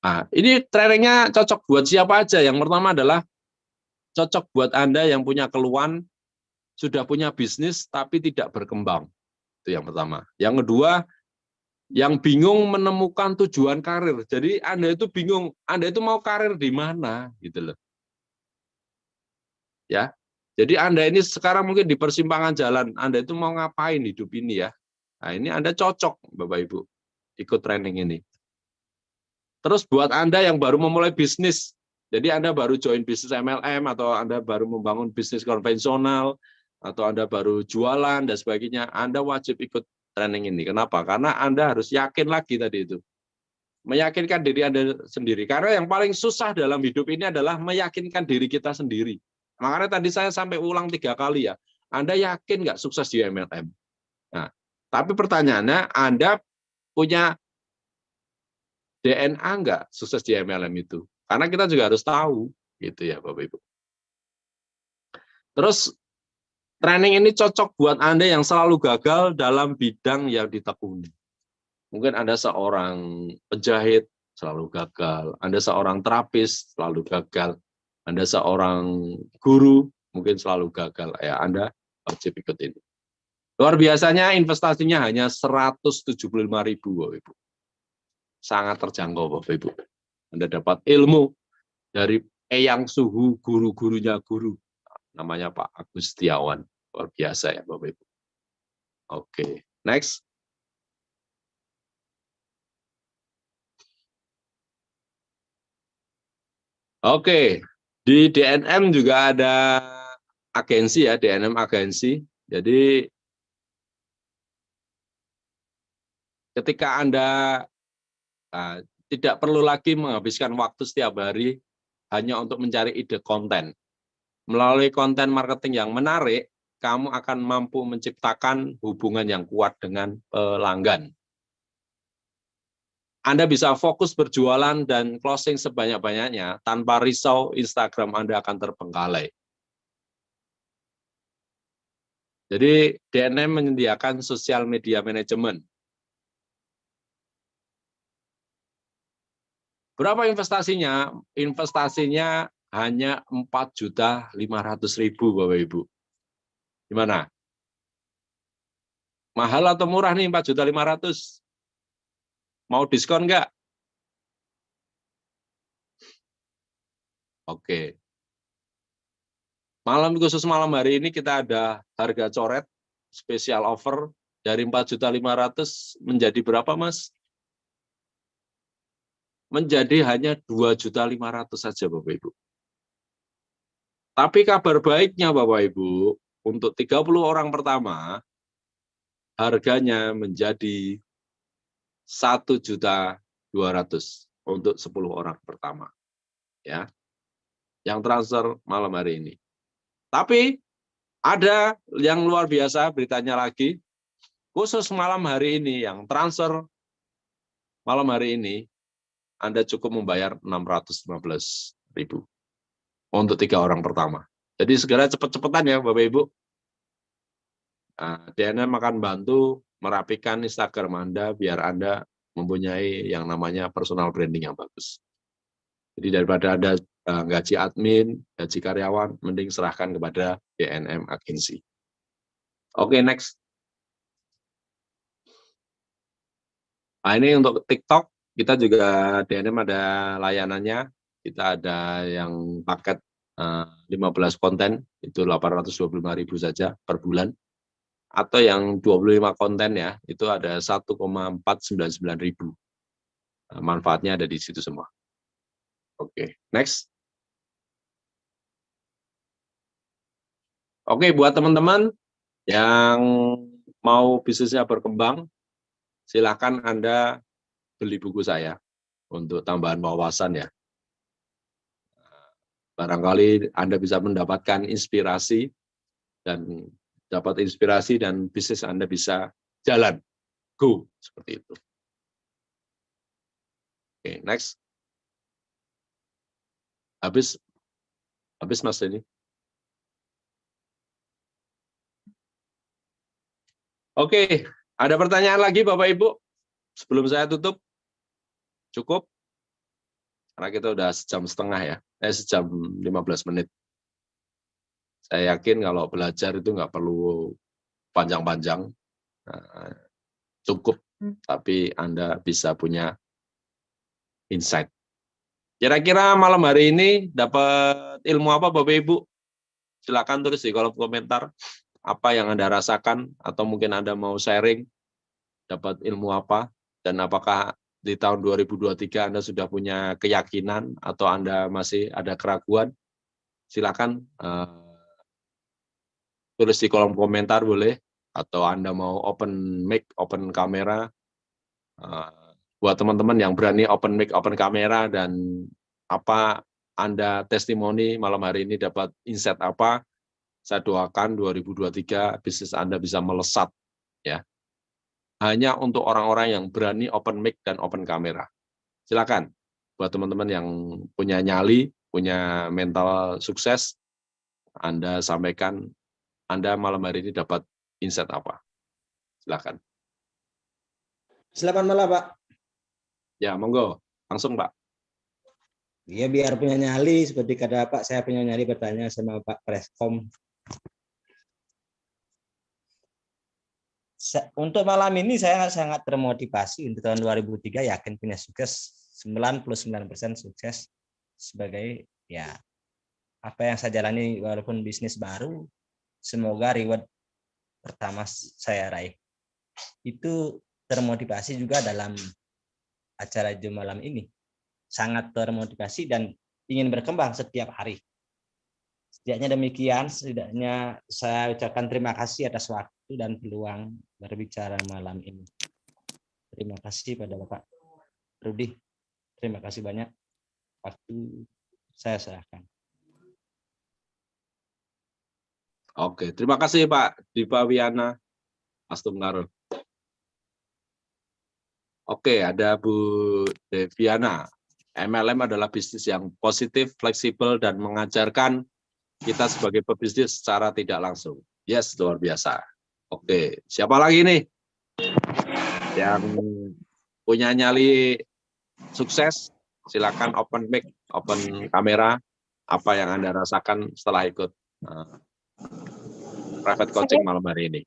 Nah, ini trainingnya cocok buat siapa aja? Yang pertama adalah cocok buat Anda yang punya keluhan, sudah punya bisnis tapi tidak berkembang. Itu yang pertama. Yang kedua, yang bingung menemukan tujuan karir. Jadi Anda itu bingung, Anda itu mau karir di mana gitu loh. Ya. Jadi Anda ini sekarang mungkin di persimpangan jalan, Anda itu mau ngapain hidup ini ya. Nah, ini Anda cocok Bapak Ibu ikut training ini. Terus buat Anda yang baru memulai bisnis, jadi Anda baru join bisnis MLM atau Anda baru membangun bisnis konvensional atau Anda baru jualan dan sebagainya, Anda wajib ikut training ini. Kenapa? Karena Anda harus yakin lagi tadi itu. Meyakinkan diri Anda sendiri. Karena yang paling susah dalam hidup ini adalah meyakinkan diri kita sendiri. Makanya tadi saya sampai ulang 3 kali ya. Anda yakin nggak sukses di MLM? Nah, tapi pertanyaannya, Anda punya DNA nggak sukses di MLM itu? Karena kita juga harus tahu, gitu ya Bapak Ibu. Terus training ini cocok buat Anda yang selalu gagal dalam bidang yang ditekuni. Mungkin Anda seorang penjahit, selalu gagal. Anda seorang terapis, selalu gagal. Anda seorang guru, mungkin selalu gagal. Ya, Anda wajib ikut ini. Luar biasanya investasinya hanya 175.000 Bapak Ibu. Sangat terjangkau Bapak Ibu. Anda dapat ilmu dari Eyang Suhu, guru-gurunya guru. Namanya Pak Agus Setiawan. Luar biasa ya Bapak Ibu. Oke, next. Oke, di DNM juga ada agensi ya, DNM agensi. Jadi ketika Anda tidak perlu lagi menghabiskan waktu setiap hari hanya untuk mencari ide konten. Melalui konten marketing yang menarik, kamu akan mampu menciptakan hubungan yang kuat dengan pelanggan. Anda bisa fokus berjualan dan closing sebanyak-banyaknya tanpa risau Instagram Anda akan terbengkalai. Jadi DNM menyediakan sosial media manajemen. Berapa investasinya? Investasinya hanya 4.500.000 Bapak Ibu. Gimana? Mahal atau murah nih 4.500.000? Mau diskon nggak? Oke. Khusus malam hari ini kita ada harga coret spesial offer dari 4.500.000 menjadi berapa, Mas? Menjadi hanya 2.500.000 saja, Bapak Ibu. Tapi kabar baiknya Bapak Ibu, untuk 30 orang pertama harganya menjadi 1.200.000 untuk 10 orang pertama. Ya. Yang transfer malam hari ini. Tapi ada yang luar biasa beritanya lagi, khusus malam hari ini yang transfer malam hari ini, Anda cukup membayar 615.000 untuk 3 orang pertama. Jadi segera cepet-cepetan ya Bapak Ibu. DNM akan bantu merapikan Instagram Anda biar Anda mempunyai yang namanya personal branding yang bagus. Jadi daripada Anda gaji admin, gaji karyawan, mending serahkan kepada DNM Agency. Oke, next. Nah, ini untuk TikTok, kita juga DNM ada layanannya. Kita ada yang paket 15 konten, itu 825.000 saja per bulan. Atau yang 25 konten ya, itu ada 1,499.000. Manfaatnya ada di situ semua. Oke, next. Oke, buat teman-teman yang mau bisnisnya berkembang, silakan Anda beli buku saya untuk tambahan wawasan ya. Barangkali Anda bisa mendapatkan inspirasi dan bisnis Anda bisa jalan, go, seperti itu. Oke, next. Habis Mas Denny. Oke, ada pertanyaan lagi Bapak Ibu? Sebelum saya tutup, cukup? Karena kita udah sejam setengah ya, sejam 15 menit. Saya yakin kalau belajar itu nggak perlu panjang-panjang, cukup, tapi Anda bisa punya insight. Kira-kira malam hari ini dapat ilmu apa Bapak Ibu? Silakan tulis di kolom komentar apa yang Anda rasakan, atau mungkin Anda mau sharing dapat ilmu apa, dan apakah di tahun 2023 Anda sudah punya keyakinan atau Anda masih ada keraguan. Silakan tulis di kolom komentar boleh, atau Anda mau open mic, open kamera. Buat teman-teman yang berani open mic, open kamera, dan apa Anda testimoni malam hari ini dapat insight apa, saya doakan 2023 bisnis Anda bisa melesat ya. Hanya untuk orang-orang yang berani open mic dan open kamera. Silakan buat teman-teman yang punya nyali, punya mental sukses, Anda sampaikan Anda malam hari ini dapat insight apa. Silakan. Selamat malam, Pak. Ya, monggo. Langsung, Pak. Iya, biar punya nyali seperti kata Pak, saya punya nyali bertanya sama Pak Preskom. Untuk malam ini saya sangat termotivasi untuk tahun 2003, yakin punya sukses, 99% sukses sebagai ya apa yang saya jalani walaupun bisnis baru, semoga reward pertama saya raih. Itu termotivasi juga dalam acara Zoom malam ini. Sangat termotivasi dan ingin berkembang setiap hari. Setidaknya demikian, setidaknya saya ucapkan terima kasih atas waktu dan peluang berbicara malam ini. Terima kasih pada Bapak Rudi. Terima kasih banyak. Waktu saya serahkan. Oke, terima kasih Pak Dipa Wiana Astumnaro. Oke, ada Bu Deviana. MLM adalah bisnis yang positif, fleksibel, dan mengajarkan kita sebagai pebisnis secara tidak langsung. Yes, luar biasa. Oke, siapa lagi nih yang punya nyali sukses? Silakan open mic, open kamera. Apa yang Anda rasakan setelah ikut private coaching malam hari ini.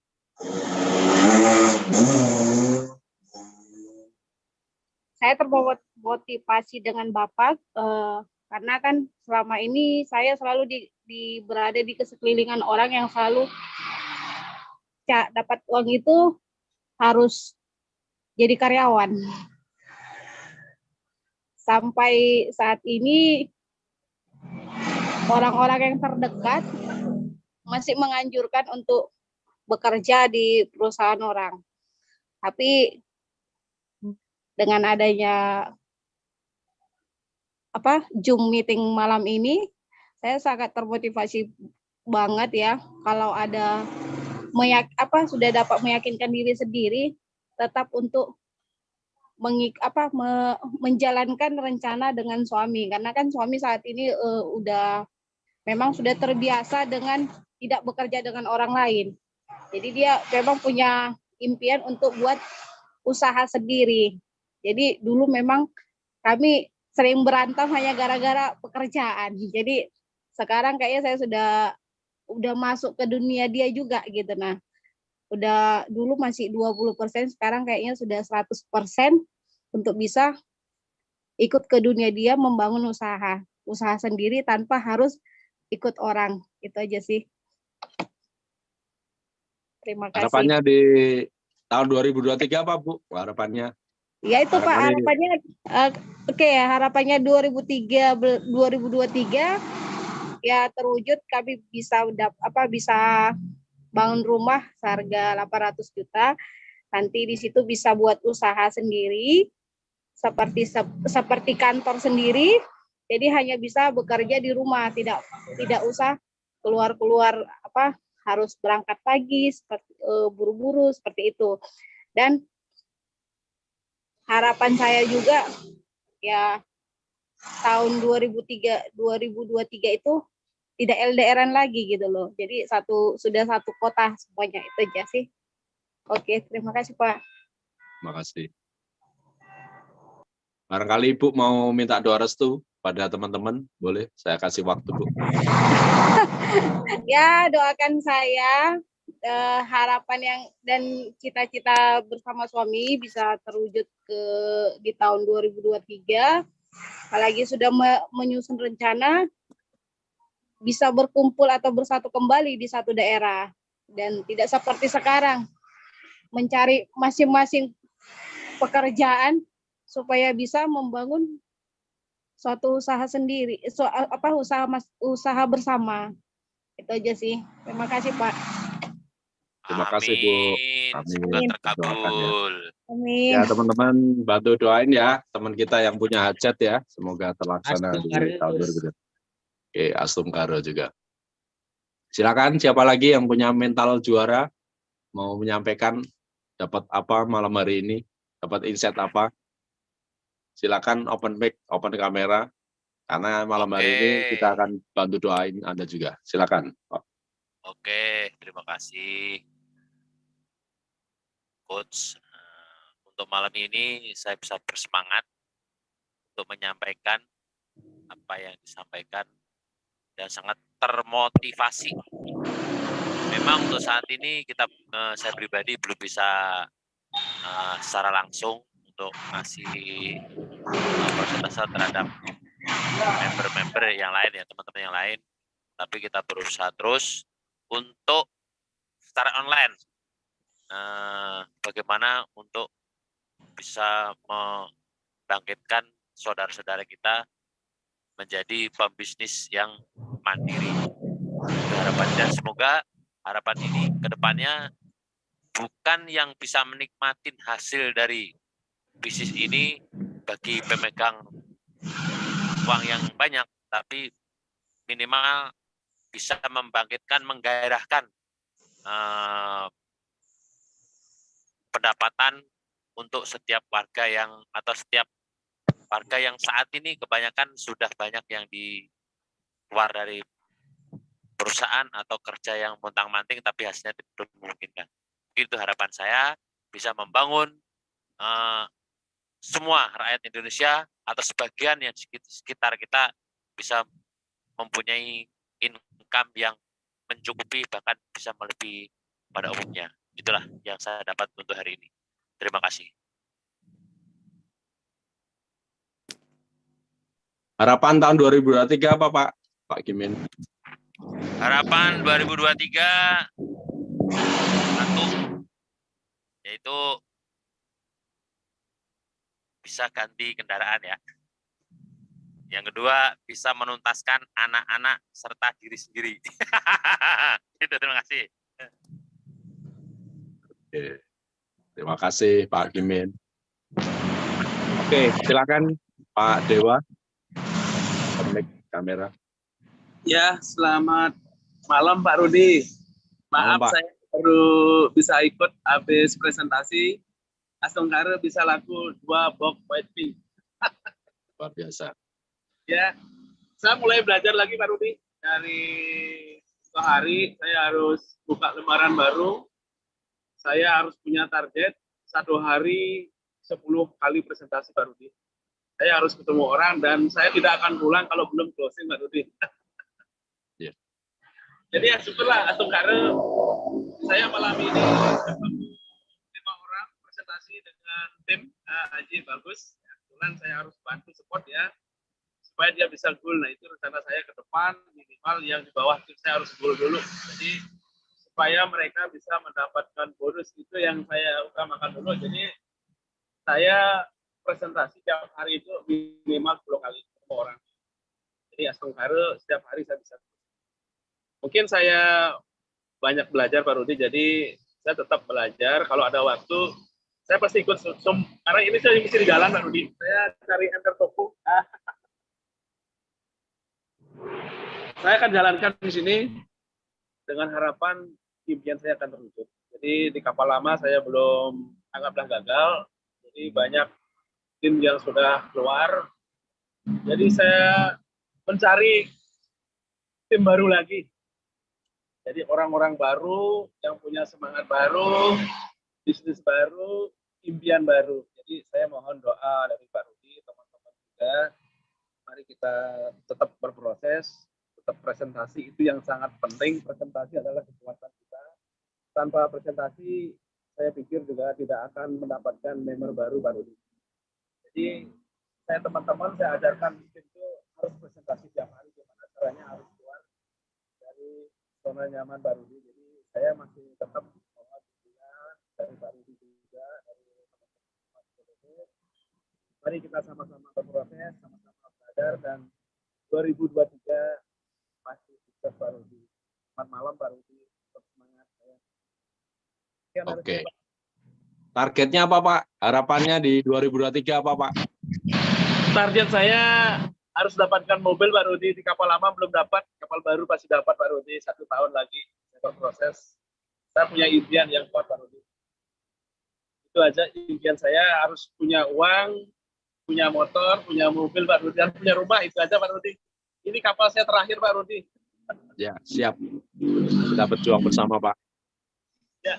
Saya termotivasi dengan Bapak karena kan selama ini saya selalu berada di sekelilingan orang yang selalu dapat uang itu harus jadi karyawan. Sampai saat ini orang-orang yang terdekat masih menganjurkan untuk bekerja di perusahaan orang. Tapi dengan adanya Zoom meeting malam ini, saya sangat termotivasi banget ya. Kalau ada sudah dapat meyakinkan diri sendiri, tetap untuk menjalankan rencana dengan suami, karena kan suami saat ini memang sudah terbiasa dengan tidak bekerja dengan orang lain. Jadi dia memang punya impian untuk buat usaha sendiri. Jadi dulu memang kami sering berantem hanya gara-gara pekerjaan. Jadi sekarang kayaknya saya udah masuk ke dunia dia juga gitu. Nah, udah dulu masih 20%, sekarang kayaknya sudah 100% untuk bisa ikut ke dunia dia membangun usaha sendiri tanpa harus ikut orang. Itu aja sih. Terima kasih. Harapannya di tahun 2023 apa, Bu? Harapannya? Ya itu Pak, harapannya harapannya 2023 ya terwujud, kami bisa bisa bangun rumah seharga 800 juta. Nanti di situ bisa buat usaha sendiri seperti kantor sendiri. Jadi hanya bisa bekerja di rumah, tidak usah keluar harus berangkat pagi seperti buru-buru seperti itu. Dan harapan saya juga ya tahun 2023 itu tidak LDR-an lagi gitu loh. Jadi sudah satu kota semuanya, itu aja sih. Oke, terima kasih Pak. Terima kasih. Barangkali Ibu mau minta doa restu pada teman-teman, boleh saya kasih waktu, Bu. Ya, doakan saya harapan dan cita-cita bersama suami bisa terwujud di tahun 2023. Apalagi sudah menyusun rencana bisa berkumpul atau bersatu kembali di satu daerah, dan tidak seperti sekarang mencari masing-masing pekerjaan supaya bisa membangun suatu usaha sendiri, usaha bersama. Itu aja sih. Terima kasih Pak. Terima kasih Bu. Amin. Semoga terkabul. Amin. Ya teman-teman, bantu doain ya teman kita yang punya hajat ya, semoga terlaksana di tahun 2020. Oke, Astum Karo juga. Silakan, siapa lagi yang punya mental juara mau menyampaikan dapat apa malam hari ini, dapat insight apa? Silakan open mic, open kamera, karena malam hari ini kita akan bantu doain Anda juga. Silakan, Pak. Oke, terima kasih, Coach. Untuk malam ini saya bisa bersemangat untuk menyampaikan apa yang disampaikan dan sangat termotivasi. Memang untuk saat ini saya pribadi belum bisa secara langsung untuk ngasih persentase terhadap member-member yang lain ya, teman-teman yang lain. Tapi kita berusaha terus untuk secara online bagaimana untuk bisa membangkitkan saudara-saudara kita menjadi pembisnis yang mandiri. Harapan dan semoga harapan ini ke depannya bukan yang bisa menikmati hasil dari bisnis ini bagi pemegang uang yang banyak, tapi minimal bisa membangkitkan, menggairahkan pendapatan untuk setiap warga atau setiap warga yang saat ini kebanyakan sudah banyak yang keluar dari perusahaan atau kerja yang montang-manting tapi hasilnya belum memungkinkan. Itu harapan saya bisa membangun semua rakyat Indonesia atau sebagian yang sekitar kita bisa mempunyai income yang mencukupi, bahkan bisa melebihi pada umumnya. Itulah yang saya dapat untuk hari ini. Terima kasih. Harapan tahun 2023 apa Pak Kimin? Harapan 2023 satu, yaitu bisa ganti kendaraan ya. Yang kedua, bisa menuntaskan anak-anak serta diri sendiri. Itu, terima kasih. Oke. Terima kasih Pak Kimin. Oke, silakan Pak Dewa. Connect kamera. Ya, selamat malam Pak Rudi. Malam, Maaf Pak. saya baru bisa ikut habis presentasi. Astongkare bisa laku 2 box white pink. Luar biasa. Ya, saya mulai belajar lagi Pak Rudi. Dari sehari saya harus buka lembaran baru. Saya harus punya target 1 hari 10 kali presentasi Pak Rudi. Saya harus ketemu orang dan saya tidak akan pulang kalau belum closing Pak Rudi. Yeah. Jadi ya syukurlah Astongkare saya malam ini ketemu 5 orang presentasi dengan tim Haji bagus. Kebetulan saya harus bantu support ya supaya dia bisa goal. Nah itu rencana saya ke depan, minimal yang di bawah tim saya harus goal dulu. Jadi supaya mereka bisa mendapatkan bonus, itu yang saya utamakan dulu. Jadi saya presentasi tiap hari itu minimal 10 kali ketemu orang. Jadi Astongkare setiap hari saya bisa. Mungkin saya banyak belajar Pak Rudi, jadi saya tetap belajar. Kalau ada waktu, saya pasti ikut Zoom. Karena ini saya mesti di jalan Pak Rudi. Saya cari enter toko. Saya akan jalankan di sini dengan harapan impian saya akan terwujud. Jadi di kapal lama saya belum anggaplah gagal. Jadi banyak tim yang sudah keluar. Jadi saya mencari tim baru lagi. Jadi orang-orang baru yang punya semangat baru, bisnis baru, impian baru. Jadi saya mohon doa dari Pak Rudi, teman-teman juga. Mari kita tetap berproses, tetap presentasi, itu yang sangat penting. Presentasi adalah kekuatan kita. Tanpa presentasi, saya pikir juga tidak akan mendapatkan member baru Pak Rudi. Jadi saya teman-teman saya ajarkan itu harus presentasi tiap hari, gimana caranya harus keluar dari zona nyaman Pak Rudi. Jadi saya masih tetap mohon dukungan dari Pak Rudi juga, dari teman-teman. Mari kita sama-sama berproses, sama-sama belajar, dan 2023 pasti sukses Pak Rudi. Selamat malam Pak Rudi, tetap semangat. Oke. Targetnya apa Pak? Harapannya di 2023 apa Pak? Target saya harus dapatkan mobil Pak Rudi. Di kapal lama belum dapat, kapal baru pasti dapat Pak Rudi. 1 tahun lagi saya berproses. Saya punya impian yang kuat Pak Rudi. Itu aja impian saya, harus punya uang, punya motor, punya mobil Pak Rudi, harus punya rumah. Itu aja Pak Rudi. Ini kapal saya terakhir Pak Rudi. Ya, siap. Kita berjuang bersama Pak. Ya.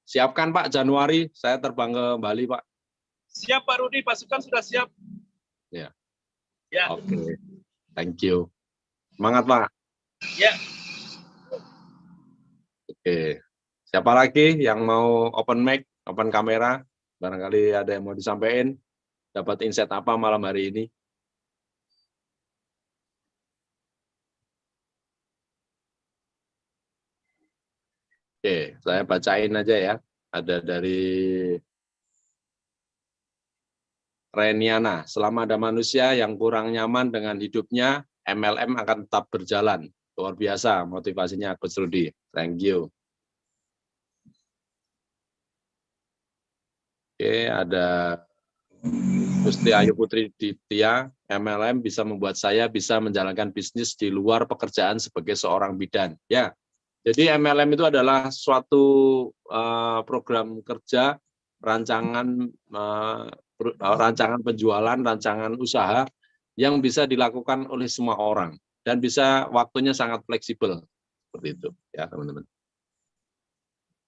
Siapkan Pak, Januari saya terbang ke Bali Pak. Siap Pak Rudi, pasukan sudah siap. Ya. Ya. Oke. Thank you. Semangat Pak. Ya. Oke. Siapa lagi yang mau open mic, open kamera? Barangkali ada yang mau disampaikan. Dapat insight apa malam hari ini? Oke, saya bacain aja ya. Ada dari Reniana. Selama ada manusia yang kurang nyaman dengan hidupnya, MLM akan tetap berjalan. Luar biasa motivasinya Coach Rudi. Thank you. Oke, ada Gusti Ayu Putri Ditya. MLM bisa membuat saya bisa menjalankan bisnis di luar pekerjaan sebagai seorang bidan. Ya. Jadi MLM itu adalah suatu program kerja, rancangan penjualan, rancangan usaha yang bisa dilakukan oleh semua orang dan bisa waktunya sangat fleksibel seperti itu ya teman-teman.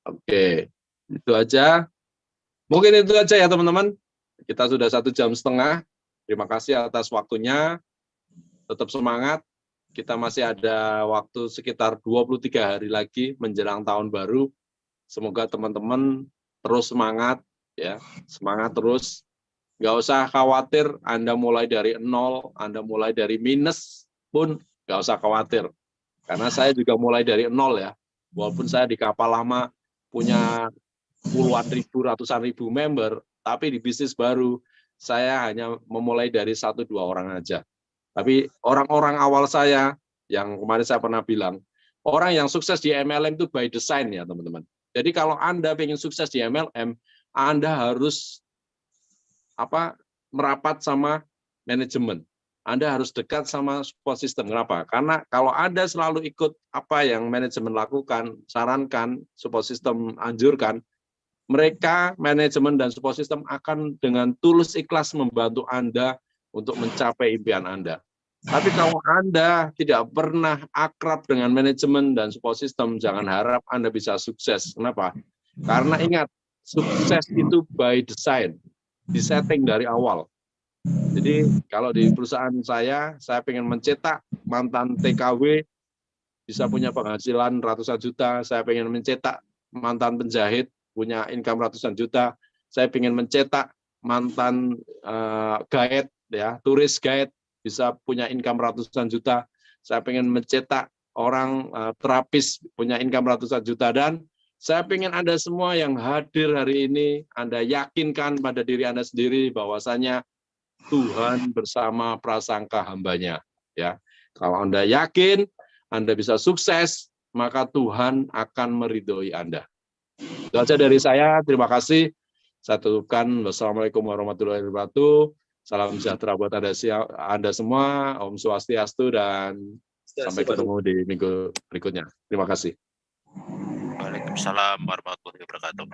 Oke, itu aja. Mungkin itu aja ya teman-teman. Kita sudah 1,5 jam. Terima kasih atas waktunya. Tetap semangat. kita masih ada waktu sekitar 23 hari lagi menjelang tahun baru. Semoga teman-teman terus semangat, ya, semangat terus. Nggak usah khawatir, Anda mulai dari nol, Anda mulai dari minus pun nggak usah khawatir. Karena saya juga mulai dari nol ya. Walaupun saya di kapal lama punya puluhan ribu, ratusan ribu member, tapi di bisnis baru saya hanya memulai dari 1-2 orang aja. Tapi orang-orang awal saya, yang kemarin saya pernah bilang, orang yang sukses di MLM itu by design ya teman-teman. Jadi kalau Anda ingin sukses di MLM, Anda harus merapat sama manajemen. Anda harus dekat sama support system. Kenapa? Karena kalau Anda selalu ikut apa yang manajemen lakukan, sarankan, support system anjurkan, mereka, manajemen dan support system akan dengan tulus ikhlas membantu Anda untuk mencapai impian Anda. Tapi kalau Anda tidak pernah akrab dengan manajemen dan support system, jangan harap Anda bisa sukses. Kenapa? Karena ingat, sukses itu by design, disetting dari awal. Jadi kalau di perusahaan saya pengen mencetak mantan TKW bisa punya penghasilan ratusan juta, saya pengen mencetak mantan penjahit punya income ratusan juta, saya ingin mencetak mantan guide, ya, turis guide bisa punya income ratusan juta, saya ingin mencetak orang terapis punya income ratusan juta, dan saya ingin Anda semua yang hadir hari ini, Anda yakinkan pada diri Anda sendiri bahwasanya Tuhan bersama prasangka hambanya. Ya, kalau Anda yakin Anda bisa sukses, maka Tuhan akan meridhoi Anda. Itu saja dari saya. Terima kasih. Saya tutupkan. Wassalamualaikum warahmatullahi wabarakatuh. Salam sejahtera buat Anda semua. Om Swastiastu dan sampai ketemu di minggu berikutnya. Terima kasih. Waalaikumsalam warahmatullahi wabarakatuh.